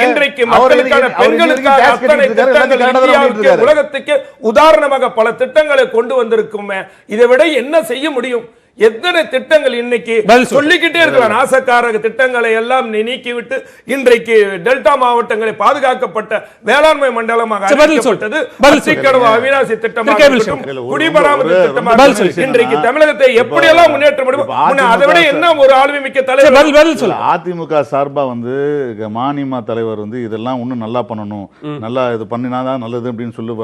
இன்றைக்கு மக்களுக்கான பெண்களுக்கான அத்தனை திட்டங்கள் உலகத்துக்கு உதாரணமாக பல திட்டங்களை கொண்டு வந்திருக்குமே, இதை விட என்ன செய்ய முடியும்? எத்தனை திட்டங்கள் இன்னைக்கு பதில் சொல்லு. சொல்லிக்கிட்டே இருக்கலாம். நாசக்காரக திட்டங்களை எல்லாம் நீக்கிவிட்டு இன்றைக்கு டெல்டா மாவட்டங்களை பாதுகாக்கப்பட்ட வேளாண்மை மண்டலமாக சரி, பதில் சொல்லு. அறிவிக்கப்பட்டது. பதில் சொல்லு. அத்திக்கடவு அவிநாசி திட்டமாக திருக்கே இருக்கட்டும், விஷயம். குடிபராமரிப்பு பதில் திட்டமாக சொல்லு. இன்றைக்கு தமிழகத்தை எப்படியெல்லாம் முன்னேற்ற முடியும், அதை விட என்ன ஒரு ஆளுமை மிக்க தலைவர். பதில் சொல்லு. அதிமுக சார்பா வந்து மாநில தலைவர் வந்து இதெல்லாம் இன்னும் நல்லா பண்ணணும், நல்லா இது பண்ணினாதான் நல்லது அப்படின்னு சொல்லி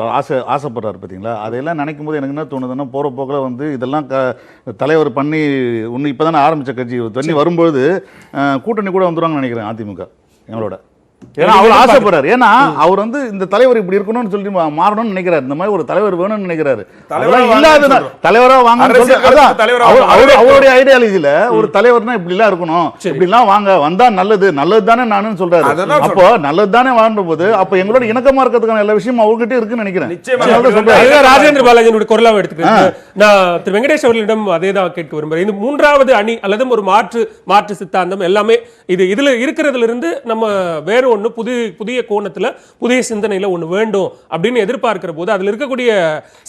ஆசைப்படுறாரு பார்த்தீங்களா. அதையெல்லாம் நினைக்கும் போது எனக்கு என்ன தோணுதுன்னா, போற போக்கில் வந்து இதெல்லாம் தலைவர் பண்ணி ஒன்று இப்போதானே ஆரம்பிச்ச கட்சி தண்ணி வரும்போது கூட்டணி கூட வந்துருவாங்கன்னு நினைக்கிறேன் அதிமுக எங்களோட. ஏன்னா அவர் ஆசைப்படுறாரு, ஏன்னா அவர் வந்து இந்த தலைவர் இப்படி இருக்கணும்னு சொல்லி மாறணும்னு நினைக்கிறாரு, இந்த மாதிரி ஒரு தலைவர் வேணும்னு நினைக்கிறாரு. தலைவரா வாங்க அவருடைய ஐடியாலஜில ஒரு தலைவர்னா இப்படி எல்லாம் இருக்கணும், இப்படி எல்லாம் வாங்க வந்தா நல்லது நல்லது தானே நானும் சொல்றாரு. அப்போ நல்லது தானே வாழ்ந்த போது அப்ப எங்களோட இணக்கமா இருக்கிறதுக்கான எல்லா விஷயம் அவர்கிட்ட இருக்குன்னு நினைக்கிறேன். ராஜேந்திர பாலாஜியோட குரலாக எடுத்துக்கிறேன். நான் திரு வெங்கடேஷ் அவர்களிடம் அதே தான் கேட்க விரும்புகிறேன். இந்த மூன்றாவது அணி அல்லது ஒரு மாற்று சித்தாந்தம் எல்லாமே இதுல இருக்கிறதுல இருந்து நம்ம வேற ஒண்ணு புதிய கோணத்துல புதிய சிந்தனையில ஒண்ணு வேண்டும் அப்படின்னு எதிர்பார்க்கிற போது அதுல இருக்கக்கூடிய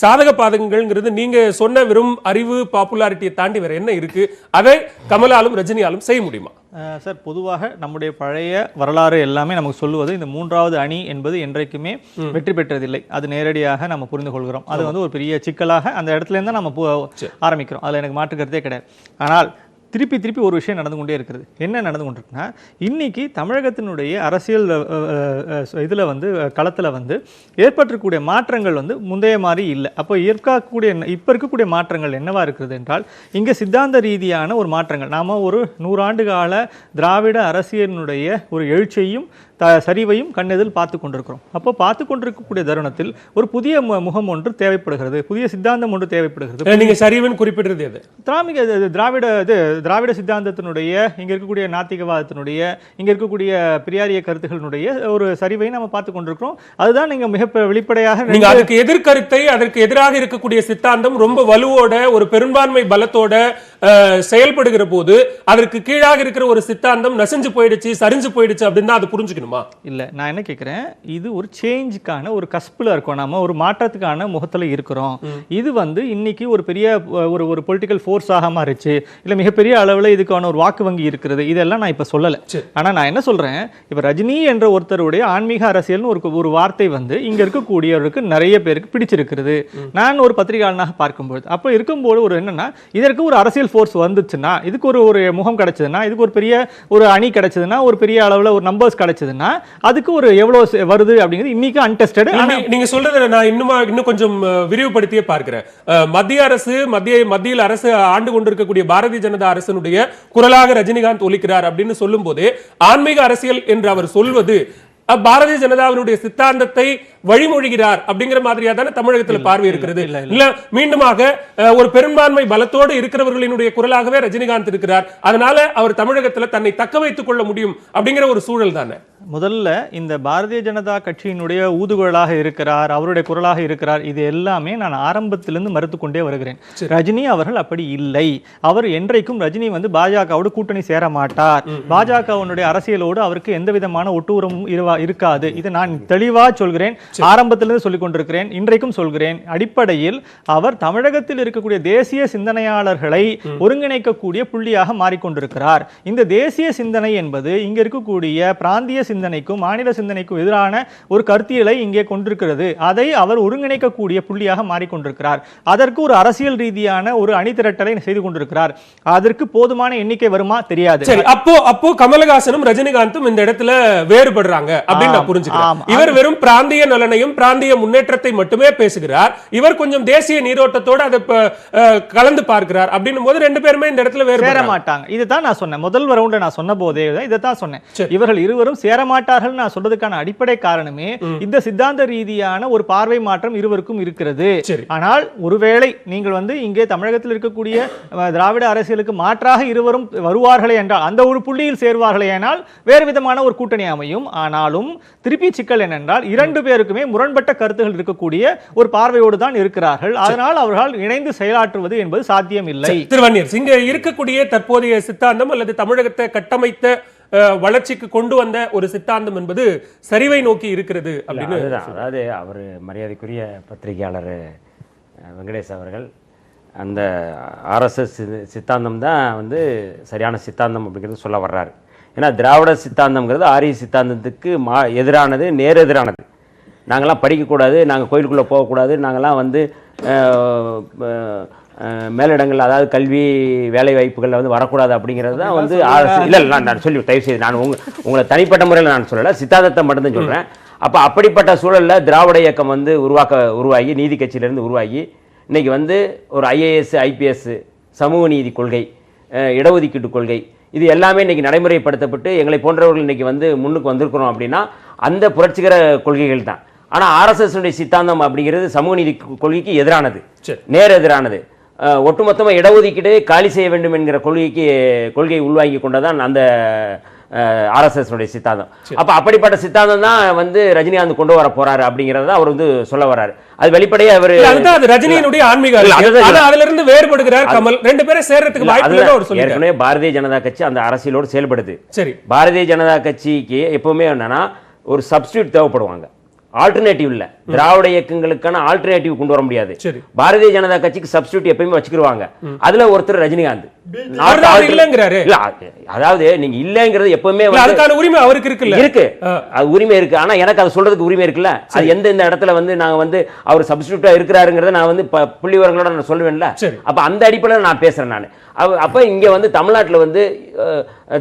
சாதக பாதகங்கள்ங்கிறது நீங்க சொன்ன வெறும் அறிவு பாப்புலாரிட்டியை தாண்டி வேற என்ன இருக்கு? அதை கமலாலும் ரஜினியாலும் செய்ய முடியுமா? சார், பொதுவாக நம்முடைய பழைய வரலாறு எல்லாமே நமக்கு சொல்லுவது இந்த மூன்றாவது அணி என்பது என்றைக்குமே வெற்றி பெற்றதில்லை. அது நேரடியாக நம்ம புரிந்து கொள்கிறோம். அது வந்து ஒரு பெரிய சிக்கலாக அந்த இடத்துல இருந்து நம்ம ஆரம்பிக்கிறோம். அதில் எனக்கு மாற்று கருத்தே கிடையாது. ஆனால் திருப்பி ஒரு விஷயம் நடந்து கொண்டே இருக்கிறது. என்ன நடந்து கொண்டிருக்குன்னா, இன்னைக்கு தமிழகத்தினுடைய அரசியல் இதில் வந்து களத்தில் வந்து ஏற்பட்டிருக்கக்கூடிய மாற்றங்கள் வந்து முந்தைய மாதிரி இல்லை. அப்போ இப்போ இருக்கக்கூடிய மாற்றங்கள் என்னவா இருக்கிறது என்றால், இங்கே சித்தாந்த ரீதியான ஒரு மாற்றங்கள். நாம் ஒரு 100 ஆண்டு கால திராவிட அரசியலினுடைய ஒரு எழுச்சியையும் சரிவையும் கண்ணெதில் பார்த்து கொண்டிருக்கிறோம். அப்போ பார்த்து கொண்டிருக்கக்கூடிய தருணத்தில் ஒரு புதிய முகம் ஒன்று தேவைப்படுகிறது, புதிய சித்தாந்தம் ஒன்று தேவைப்படுகிறது. நீங்க சரிவன் குறிப்பிடுறது எது? திராவிட சித்தாந்தத்தினுடைய, இங்க இருக்கக்கூடிய நாத்திகவாதத்தினுடைய, இங்க இருக்கக்கூடிய பெரியாரிய கருத்துக்களினுடைய ஒரு சரிவை நம்ம பார்த்து கொண்டிருக்கிறோம். அதுதான் நீங்க மிக வெளிப்படையாக நீங்க அதுக்கு எதிர்கருத்தை, அதற்கு எதிராக இருக்கக்கூடிய சித்தாந்தம் ரொம்ப வலுவோட ஒரு பெரும்பான்மை பலத்தோட செயல்படுகிற போது அதற்கு கீழாக இருக்கிற ஒரு சித்தாந்தம் நசிஞ்சு போயிடுச்சு, சரிஞ்சு போயிடுச்சு அப்படின்னு அது புரிஞ்சுக்கணுமா? இல்ல, நான் என்ன கேட்கிறேன், இது ஒரு சேஞ்சுக்கான ஒரு கஸ்பில் இருக்கோம், நாம ஒரு மாற்றத்துக்கான முகத்துல இருக்கிறோம். இது வந்து இன்னைக்கு ஒரு பெரிய ஒரு பொலிட்டிக்கல் ஃபோர்ஸாக மாறிச்சு, இல்ல மிகப்பெரிய அளவில் இதுக்கான ஒரு வாக்கு வங்கி இருக்கிறது. இதெல்லாம் நான் இப்ப சொல்லல. ஆனா நான் என்ன சொல்றேன், இப்ப ரஜினி என்ற ஒருத்தருடைய ஆன்மீக அரசியல்னு ஒரு வார்த்தை வந்து இங்க இருக்கக்கூடியவருக்கு நிறைய பேருக்கு பிடிச்சிருக்கிறது. நான் ஒரு பத்திரிகையாளனாக பார்க்கும்போது அப்ப இருக்கும்போது ஒரு என்னன்னா, இதற்கு ஒரு அரசியல் ஃபோர்ஸ் வந்துச்சுன்னா, இதுக்கு ஒரு முகம் கிடைச்சதுன்னா, இதுக்கு ஒரு பெரிய ஒரு அணி கிடைச்சதுன்னா, ஒரு பெரிய அளவில் ஒரு நம்பர்ஸ் கிடைச்சதுன்னா, அதுக்கு ஒரு எவ்வளவு வருது அப்படிங்கிறது இன்னைக்கு அன்டெஸ்டட். நீங்க சொல்றதை நான் இன்னும் கொஞ்சம் விரிவுபடுத்தியே பார்க்கிறேன். மத்திய அரசு மத்தியில் அரசு ஆண்டு கொண்டிருக்கக்கூடிய பாரதிய ஜனதா அரசினுடைய குரலாக ரஜினிகாந்த் ஒலிக்கிறார் அப்படின்னு சொல்லும் போது ஆன்மீக அரசியல் என்று அவர் சொல்வது பாரதிய ஜனதாவினுடைய சித்தாந்தத்தை வழிமொழிகிறார் அப்படிங்கிற மாதிரியா தானே தமிழகத்தில் பார்வை இருக்கிறது? இல்ல மீண்டுமாக ஒரு பெரும்பான்மை பலத்தோடு இருக்கிறவர்களினுடைய குரலாகவே ரஜினிகாந்த் இருக்கிறார், அதனால அவர் தமிழகத்தில் தன்னை தக்க வைத்துக் கொள்ள முடியும் அப்படிங்கிற ஒரு சூழல் தானே? முதல்ல இந்த பாரதிய ஜனதா கட்சியினுடைய ஊதுகுழலாக இருக்கிறார், அவருடைய குரலாக இருக்கிறார், இது எல்லாமே நான் ஆரம்பத்திலிருந்து மறுத்து கொண்டே வருகிறேன். ரஜினி அவர்கள் அப்படி இல்லை. அவர் என்றைக்கும் ரஜினி வந்து பாஜகவோடு கூட்டணி சேர மாட்டார். பாஜகவினுடைய அரசியலோடு அவருக்கு எந்த விதமான ஒட்டுறவும் இருக்காது. இதை நான் தெளிவா சொல்கிறேன், ஆரம்பத்திலிருந்து சொல்லிக் கொண்டிருக்கிறேன், இன்றைக்கும் சொல்கிறேன். அடிப்படையில் அவர் தமிழகத்தில் இருக்கக்கூடிய தேசிய சிந்தனையாளர்களை ஒருங்கிணைக்கக்கூடிய புள்ளியாக மாறிக்கொண்டிருக்கிறார். இந்த தேசிய சிந்தனை என்பது இங்க இருக்கக்கூடிய பிராந்திய சிந்தனைக்கும் மாநில சிந்தனைக்கும் எதிரான ஒரு கருத்தியலை இங்கே கொண்டிருக்கிறது. அதை அவர் ஒருங்கிணைக்கக்கூடிய புள்ளியாக மாறிக்கொண்டிருக்கிறார். அதற்கு ஒரு அரசியல் ரீதியான ஒரு அணிதிரட்டலை செய்து கொண்டிருக்கிறார். அதற்கு போதுமான எண்ணிக்கை வருமா தெரியாது. சரி, அப்போ கமலஹாசனும் ரஜினிகாந்தும் இந்த இடத்துல வேறுபடுறாங்க அப்படின்னு நான் புரிஞ்சுக்கிறேன். இவர் வெறும் பிராந்திய நலனையும் பிராந்திய முன்னேற்றத்தை மட்டுமே பேசுகிறார், இவர் கொஞ்சம் தேசிய நீரோட்டத்தோடு அதை கலந்து பார்க்கிறார். அப்படின்னும் போது ரெண்டு பேருமே இந்த இடத்துல வேற மாட்டாங்க. இதுதான் நான் சொன்னேன் முதல் ரவுண்ட்ல, நான் சொன்ன போதே இதைத்தான் சொன்னேன். இவர்கள் இருவரும் சேரமாட்டார்கள் நான் சொல்றதுக்கான அடிப்படை காரணமே இந்த சித்தாந்த ரீதியான ஒரு பார்வை மாற்றம் இருவருக்கும் இருக்கிறது. ஆனால் ஒருவேளை நீங்கள் வந்து இங்கே தமிழகத்தில் இருக்கக்கூடிய திராவிட அரசியலுக்கு மாற்றாக இருவரும் வருவார்களே என்றால், அந்த ஒரு புள்ளியில் சேர்வார்களே என்றால் வேறு விதமான ஒரு கூட்டணி அமையும். ஆனாலும் திருப்பி சிக்கல் என்னென்றால், இரண்டு பேருக்குமே முரண்பட்ட கருத்துகள் இருக்கக்கூடிய ஒரு பார்வையோடு தான் இருக்கிறார்கள். அதனால் அவர்களால் இணைந்து செயலாற்றுவது என்பது சாத்தியம் இல்லை. திருவன்னியர், இங்க இருக்கக்கூடிய தற்போதைய சித்தாந்தம் அல்லது தமிழகத்தை கட்டமைத்த வளர்ச்சிக்கு கொண்டு வந்த ஒரு சித்தாந்தம் என்பது சரிவை நோக்கி இருக்கிறது அப்படின்னு. அதாவது அவர் மரியாதைக்குரிய பத்திரிகையாளர் வெங்கடேஷ் அவர்கள் அந்த ஆர்எஸ்எஸ் சித்தாந்தம் தான் வந்து சரியான சித்தாந்தம் அப்படிங்கிறது சொல்ல வர்றாரு. ஏன்னா திராவிட சித்தாந்தம்ங்கிறது ஆரிய சித்தாந்தத்துக்கு எதிரானது, நேர் எதிரானது. நாங்கள்லாம் படிக்கக்கூடாது, நாங்கள் கோயிலுக்குள்ளே போகக்கூடாது, நாங்கள்லாம் வந்து மேலிடங்கள், அதாவது கல்வி வேலை வாய்ப்புகளில் வந்து வரக்கூடாது அப்படிங்கிறது தான் வந்து இல்லை நான் சொல்லி தயவு செய்து நான் உங்களை தனிப்பட்ட முறையில் நான் சொல்லலை, சித்தாந்தத்தை மட்டும்தான் சொல்கிறேன். அப்போ அப்படிப்பட்ட சூழலில் திராவிட இயக்கம் வந்து உருவாகி நீதி கட்சியிலேருந்து உருவாகி இன்றைக்கி வந்து ஒரு ஐஏஎஸ் ஐபிஎஸ் சமூக நீதி கொள்கை, இடஒதுக்கீட்டு கொள்கை, இது எல்லாமே இன்றைக்கி நடைமுறைப்படுத்தப்பட்டு எங்களை போன்றவர்கள் இன்றைக்கி வந்து முன்னுக்கு வந்திருக்கிறோம் அப்படின்னா அந்த புரட்சிகர கொள்கைகள் தான். ஆனால் ஆர்எஸ்எஸ்னுடைய சித்தாந்தம் அப்படிங்கிறது சமூக நீதி கொள்கைக்கு எதிரானது, நேர் எதிரானது. ஒட்டுமொத்தமாக இடஒதுக்கீடு காலி செய்ய வேண்டும் என்கிற கொள்கையை உள்வாங்கி கொண்டதான் அந்த ஆர்எஸ்எஸ் சித்தாந்தம். அப்ப அப்படிப்பட்ட சித்தாந்தம் தான் வந்து ரஜினிகாந்த் கொண்டு வர போறாரு அப்படிங்கறத அவர் வந்து சொல்ல வர்றாரு. அது வெளிப்படையா அவர் ரஜினியினுடைய ஆன்மீக அதுல இருந்து வேறுபடுகிறார் கமல். ரெண்டு பேரும் சேர்றதுக்கு வாய்ப்பு இல்லைன்னு அவர் சொல்றாரு. ஏற்கனவே பாரதிய ஜனதா கட்சி அந்த அரசியலோடு செயல்படுது. சரி, பாரதிய ஜனதா கட்சிக்கு எப்பவுமே என்னன்னா ஒரு சப்ஸ்டிட்யூட் தேவைப்படுவாங்க, ஆல்டர்னேட்டிவ் இல்ல. திராவிட இயக்கங்களுக்கான ஆல்டர்னேட்டிவ் கொண்டு வர முடியாது. பாரதிய ஜனதா கட்சிக்கு சப்ஸ்டிட்யூட் எப்பயுமே வச்சுக்கிடுவாங்க. அதுல ஒருத்தர் ரஜினிகாந்த். அதாவது நீங்க இல்லங்கிறது எப்பவுமே அதுக்கான உரிமை அவருக்கு இருக்கு, அது உரிமை இருக்கு. ஆனா எனக்கு அதை சொல்றதுக்கு உரிமை இருக்குல்ல. அது எந்த இடத்துல வந்து நாங்க வந்து அவர் சப்ஸ்டிட்யூட்டா இருக்கிறாருங்கிறத நான் வந்து புள்ளி விவரங்களோட நான் சொல்லுவேன்ல. அப்ப அந்த அடிப்படையில் நான் பேசுறேன் நான். அப்ப இங்க வந்து தமிழ்நாட்டுல வந்து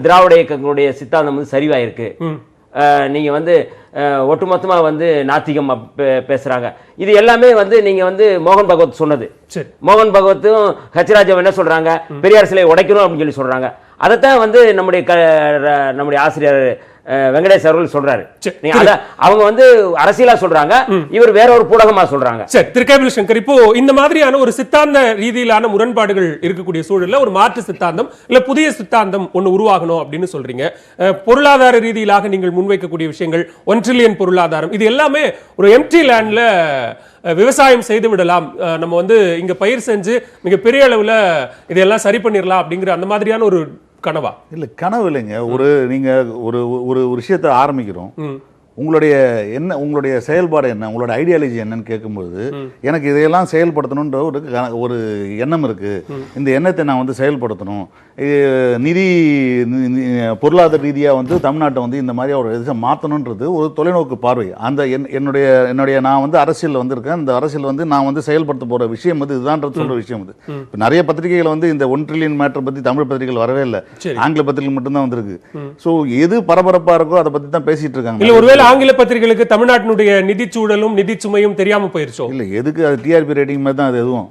திராவிட இயக்கங்களுடைய சித்தாந்தம் வந்து சரிவாயிருக்கு. நீங்க வந்து ஒட்டுமொத்தமாக வந்து நாத்திகம் பேசுறாங்க. இது எல்லாமே வந்து நீங்க வந்து மோகன் பகவத் சொன்னது. மோகன் பகவத்தும் ஹச்ராஜா என்ன சொல்றாங்க, பெரியார் சிலையை உடைக்கணும் அப்படின்னு சொல்லி சொல்றாங்க. அதைத்தான் வந்து நம்முடைய ஆசிரியர் வெங்கடேஷ் அவர்கள் சொல்றாரு. அவங்க வந்து அரசியலா சொல்றாங்க, இவர் வேற ஒரு பூடகமா சொல்றாங்க. சரி, திரு கேபிள் சங்கர், இப்போ இந்த மாதிரியான ஒரு சித்தாந்த ரீதியிலான முரண்பாடுகள் இருக்கக்கூடிய சூழல்ல ஒரு மாற்று சித்தாந்தம் இல்ல புதிய சித்தாந்தம் ஒன்னு உருவாகணும் அப்படின்னு சொல்றீங்க. பொருளாதார ரீதியிலாக நீங்கள் முன்வைக்கக்கூடிய விஷயங்கள், 1 ட்ரில்லியன் பொருளாதாரம், இது எல்லாமே ஒரு எம்டி லேண்ட்ல விவசாயம் செய்து விடலாம், நம்ம வந்து இங்க பயிர் செஞ்சு மிக பெரிய அளவுல இதெல்லாம் சரி பண்ணிடலாம் அப்படிங்கிற அந்த மாதிரியான ஒரு கனவா? இல்ல, கனவு இல்லைங்க. நீங்க ஒரு விஷயத்தை ஆரம்பிக்கிறோம், உங்களுடைய செயல்பாடு என்ன, உங்களோட ஐடியாலஜி என்னன்னு கேட்கும்போது எனக்கு இதையெல்லாம் செயல்படுத்தணுன்ற ஒரு எண்ணம் இருக்கு. இந்த எண்ணத்தை நான் வந்து செயல்படுத்தணும். பொருளாதார ரீதியாக வந்து தமிழ்நாட்டை வந்து இந்த மாதிரி ஒரு இதை மாற்றணுன்றது ஒரு தொலைநோக்கு பார்வை. அந்த என்னுடைய நான் வந்து அரசியல் வந்திருக்கேன். இந்த அரசியல் வந்து நான் வந்து செயல்படுத்த போகிற விஷயம் வந்து இதுதான்றது சொல்கிற விஷயம் இது. இப்போ நிறைய பத்திரிகைகள் வந்து இந்த 1 ட்ரில்லியன் மேட்டர் பற்றி தமிழ் பத்திரிகைகள் வரவே இல்லை, ஆங்கில பத்திரிகைகள் மட்டும்தான் வந்திருக்கு. ஸோ எது பரபரப்பாக இருக்கோ அதை பற்றி தான் பேசிட்டு இருக்காங்க. ஒருவேளை ஆங்கில பத்திரிகைகளுக்கு தமிழ்நாட்டினுடைய நிதி சூழலும் நிதி சுமையும் தெரியாம போயிருச்சோ? இல்ல, எதுக்கு அது டிஆர்பி ரேட்டிங் மாதிரி தான் அது. எதுவும்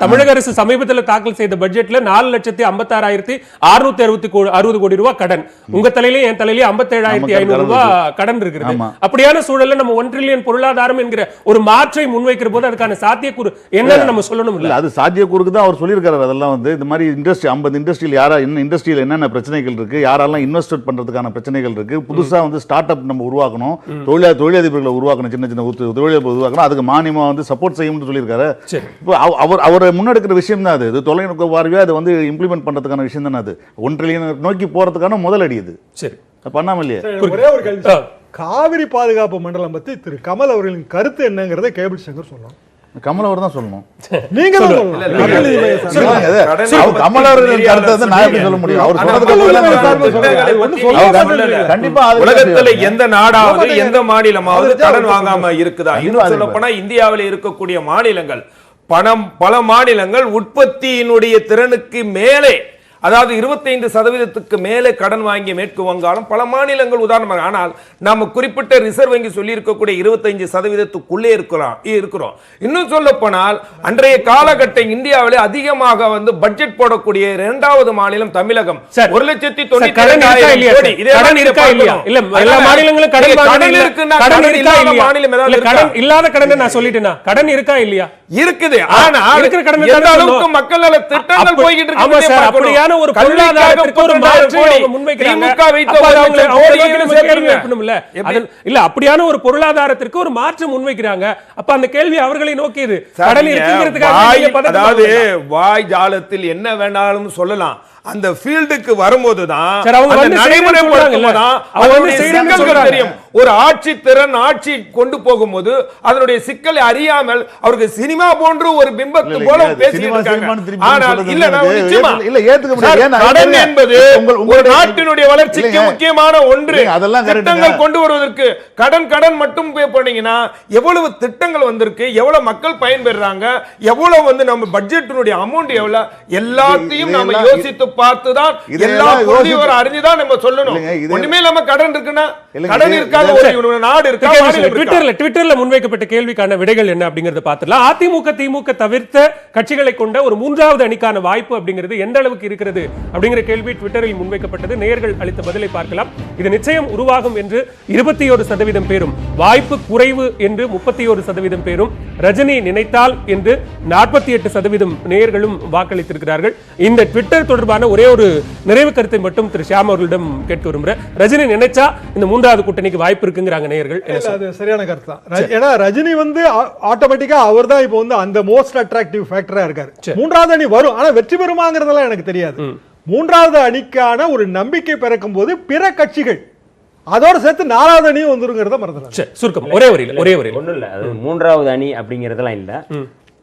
தமிழக அரசு சமீபத்தில் தாக்கல் செய்த பட்ஜெட்ல 4,56,660 கோடி ரூபாய் கடன். உங்க தலையிலேயே என் தலையிலேயே 57,500 ரூபாய் கடன் இருக்குது. அப்படியான சூழல்ல நம்ம 1 ட்ரில்லியன் பொருளாதாரம் என்கிற ஒரு மாற்றை முன்வைக்கிற போது அதுக்கான சாத்தியக்கூறு என்னன்னு நம்ம சொல்லணும். இல்ல, அது சாத்தியக்கூறுக்கு தான் அவர் சொல்லியிருக்காரு. அதெல்லாம் வந்து இந்த மாதிரி இண்டஸ்ட்ரி 50 இண்டஸ்ட்ரியில் இண்டஸ்ட்ரியில் என்னென்ன பிரச்சனைகள் இருக்கு, யாரெல்லாம் இன்வெஸ்ட் பண்றதுக்கான பிரச்சனைகள் இருக்கு, புதுசா வந்து ஸ்டார்ட் அப் நம்ம உருவாக்கணும், தொழிலதிபர்களை உருவாக்கணும், சின்ன சின்ன தொழிலதிபர் உருவாக்கணும், அதுக்கு மானியமா வந்து சப்போர்ட் செய்யும்னு சொல்லியிருக்காரு. அவர் முன்னெடுக்கிற விஷயம் தான் அது. தொலைநோக்கு பார்வையா அதை வந்து இம்ப்ளிமெண்ட் பண்றதுக்கான விஷயம் தானே அது. 1 ட்ரில்லியன் நோக்கி போறதுக்கான முதலடி அது. சரி, பண்ணாமலையே. ஒரே ஒரு கேள்வி, காவிரி பாதுகாப்பு மண்டலம் பத்தி திரு கமல் அவர்களின் கருத்து என்னங்கிறத கேபிள் சங்கர் சொல்லலாம். கமல் அவர் தான் சொல்லணும். நீங்க கமல் அவர்களின் கருத்தை வந்து நான் எப்படி சொல்ல முடியும்? அவர் கண்டிப்பா உலகத்துல எந்த நாடாவது எந்த மாநிலமாவது கடன் வாங்காம இருக்குதா? இன்னும் சொல்ல போனா இந்தியாவில் இருக்கக்கூடிய மாநிலங்கள் பல மாநிலங்கள் உற்பத்தியினுடைய திறனுக்கு மேலே, அதாவது 25% மேலே கடன் வாங்கிய மேற்கு வங்காளம், பல மாநிலங்கள் உதாரணமாக. ஆனால் நாம குறிப்பிட்ட ரிசர்வ் வங்கி சொல்லி இருக்கக்கூடிய 25%க்குள்ளே இருக்கிறோம். இன்னும் சொல்ல போனால் அன்றைய காலகட்டம் இந்தியாவிலே அதிகமாக வந்து பட்ஜெட் போடக்கூடிய 2வது மாநிலம் தமிழகம். 1,92,000 கோடி. எல்லா மாநிலங்களும் கடன் இல்லாத கடன் நான் சொல்லிட்டேனா? கடன் இருக்கா இல்லையா? இருக்குது. ஆனா இருக்கிற கடன் எந்த அளவுக்கு மக்கள் நல திட்டங்கள் போயிட்டு இருக்கு. அப்படியான ஒரு பொருளாதாரத்திற்கு ஒரு மாற்றை அவங்க முன்வைக்கிறாங்க. இல்ல, அப்படியான ஒரு பொருளாதாரத்திற்கு ஒரு மாற்றம் முன்வைக்கிறாங்க. அப்ப அந்த கேள்வி அவர்களை நோக்கியது. கடன் இருக்குங்கிறதுக்காக, அதாவது வாய் ஜாலத்தில் என்ன வேணாலும் சொல்லலாம். அந்த ஃபீல்டுக்கு வரும்போதுதான் நடைமுறைப்படுத்தும் தெரியும். ஒரு ஆட்சி திறன் ஆட்சி கொண்டு போகும்போது அதனுடைய சிக்கலை அறியாமல் அவருக்கு சினிமா போன்ற ஒரு பிம்பத்தை போல பேசிட்டு இருக்காங்க. ஆனால் இல்ல நான் நிச்சயமா கடன் என்பது ஒரு நாட்டினுடைய வளர்ச்சிக்கு முக்கியமான ஒன்று. திட்டங்கள் கொண்டு வருவதற்கு கடன் மட்டும் பே பண்ணீங்கன்னா எவ்வளவு திட்டங்கள் வந்திருக்கு, எவ்வளவு மக்கள் பயன்பெறாங்க, எவ்வளவு வந்து நம்ம பட்ஜெட்டினுடைய அமௌண்ட் எவ்வளவு, எல்லாத்தையும் நாம யோசித்து பார்த்துதான் எல்லா பொருளையும் அறிஞ்சுதான் நம்ம சொல்லணும். ஒண்ணுமே இல்லாம கடன் இருக்குன்னா கடன் இருக்காத ஒரு நாடு இருக்கா? ட்விட்டர்ல முன்வைக்கப்பட்ட கேள்விக்கான விடைகள் என்ன அப்படிங்கறத பார்த்துடலாம். அதிமுக திமுக தவிர்த்த கட்சிகளை கொண்ட ஒரு மூன்றாவது அணிக்கான வாய்ப்பு அப்படிங்கிறது எந்த அளவுக்கு இருக்கிறது அப்படிங்கிற கேள்வி ட்விட்டரில் முன்வைக்கப்பட்டது. நேயர்கள் அளித்த பதிலை பார்க்கலாம். இது நிச்சயம் உருவாகும் என்று 21% பேரும், வாய்ப்பு குறைவு என்று 31% பேரும், ரஜினி நினைத்தால் என்று 48% நேயர்களும் வாக்களித்திருக்கிறார்கள். இந்த ட்விட்டர் தொடர்பான ஒரே ஒரு நிறைவு கருத்தை மட்டும் திரு ஷியாம் அவர்களிடம் கேட்க விரும்புகிறேன். ரஜினி நினைச்சா இந்த மூன்றாவது கூட்டணிக்கு வாய்ப்பு இருக்குங்கிறாங்க நேயர்கள். அது சரியான கருத்து தான். ஏன்னா ரஜினி வந்து ஆட்டோமேட்டிக்கா அவர் தான் இப்போ வந்து அந்த மோஸ்ட் அட்ராக்டிவ் ஃபேக்டரா இருக்காரு. மூன்றாவது அணி வரும், ஆனா வெற்றி பெறுமாங்கிறதெல்லாம் எனக்கு தெரியாது. மூன்றாவது அணிக்கான ஒரு நம்பிக்கை பிறக்கும் போது பிற கட்சிகள் அதோட சேர்த்து நாலாவது அணியும் வந்துருங்கிறத மறந்துடுறாங்க. சுருக்கம் ஒரே வரியில் ஒண்ணும் இல்ல, அது மூன்றாவது அணி அப்படிங்கறதெல்லாம் இல்ல.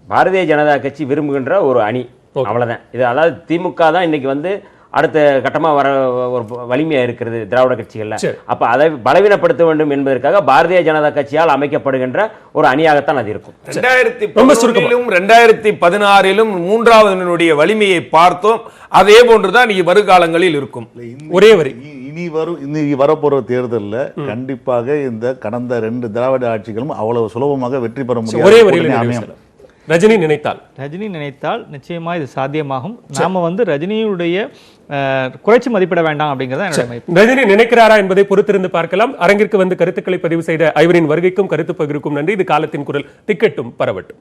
பாரதிய ஜனதா கட்சி விரும்புகின்ற ஒரு அணி, அவ்வளவுதான். இது அதாவது திமுக தான் இன்னைக்கு வந்து அடுத்த கட்டமா வர ஒரு வலிமையா இருக்கிறது திராவிட கட்சிகள்ல. அப்ப அதை பலவீனப்படுத்த வேண்டும் என்பதற்காக பாரதிய ஜனதா கட்சியால் அமைக்கப்படுகின்ற ஒரு அணியாகத்தான் அது இருக்கும். 2016 மூன்றாவது வலிமையை பார்த்தோம். அதே போன்றுதான் வருகாலங்களில் இருக்கும். ஒரே வரி, இனி வரப்போற தேர்தலில் கண்டிப்பாக இந்த கடந்த 2 திராவிட ஆட்சிகளும் அவ்வளவு சுலபமாக வெற்றி பெற முடியாது. ஒரே வரியில் அமையும். ரஜினி நினைத்தால் நிச்சயமா இது சாத்தியமாகும். நாம வந்து ரஜினியுடைய குறைச்சி மதிப்பிட வேண்டாம் அப்படிங்கறத என்னோட. ரஜினி நினைக்கிறாரா என்பதை பொறுத்திருந்து பார்க்கலாம். அரங்கிற்கு வந்து கருத்துக்களை பதிவு செய்த ஐவரின் வருகைக்கும் கருத்து பகிர்வுக்கும் நன்றி. இது காலத்தின் குரல். திக்கட்டும் பரவட்டும்.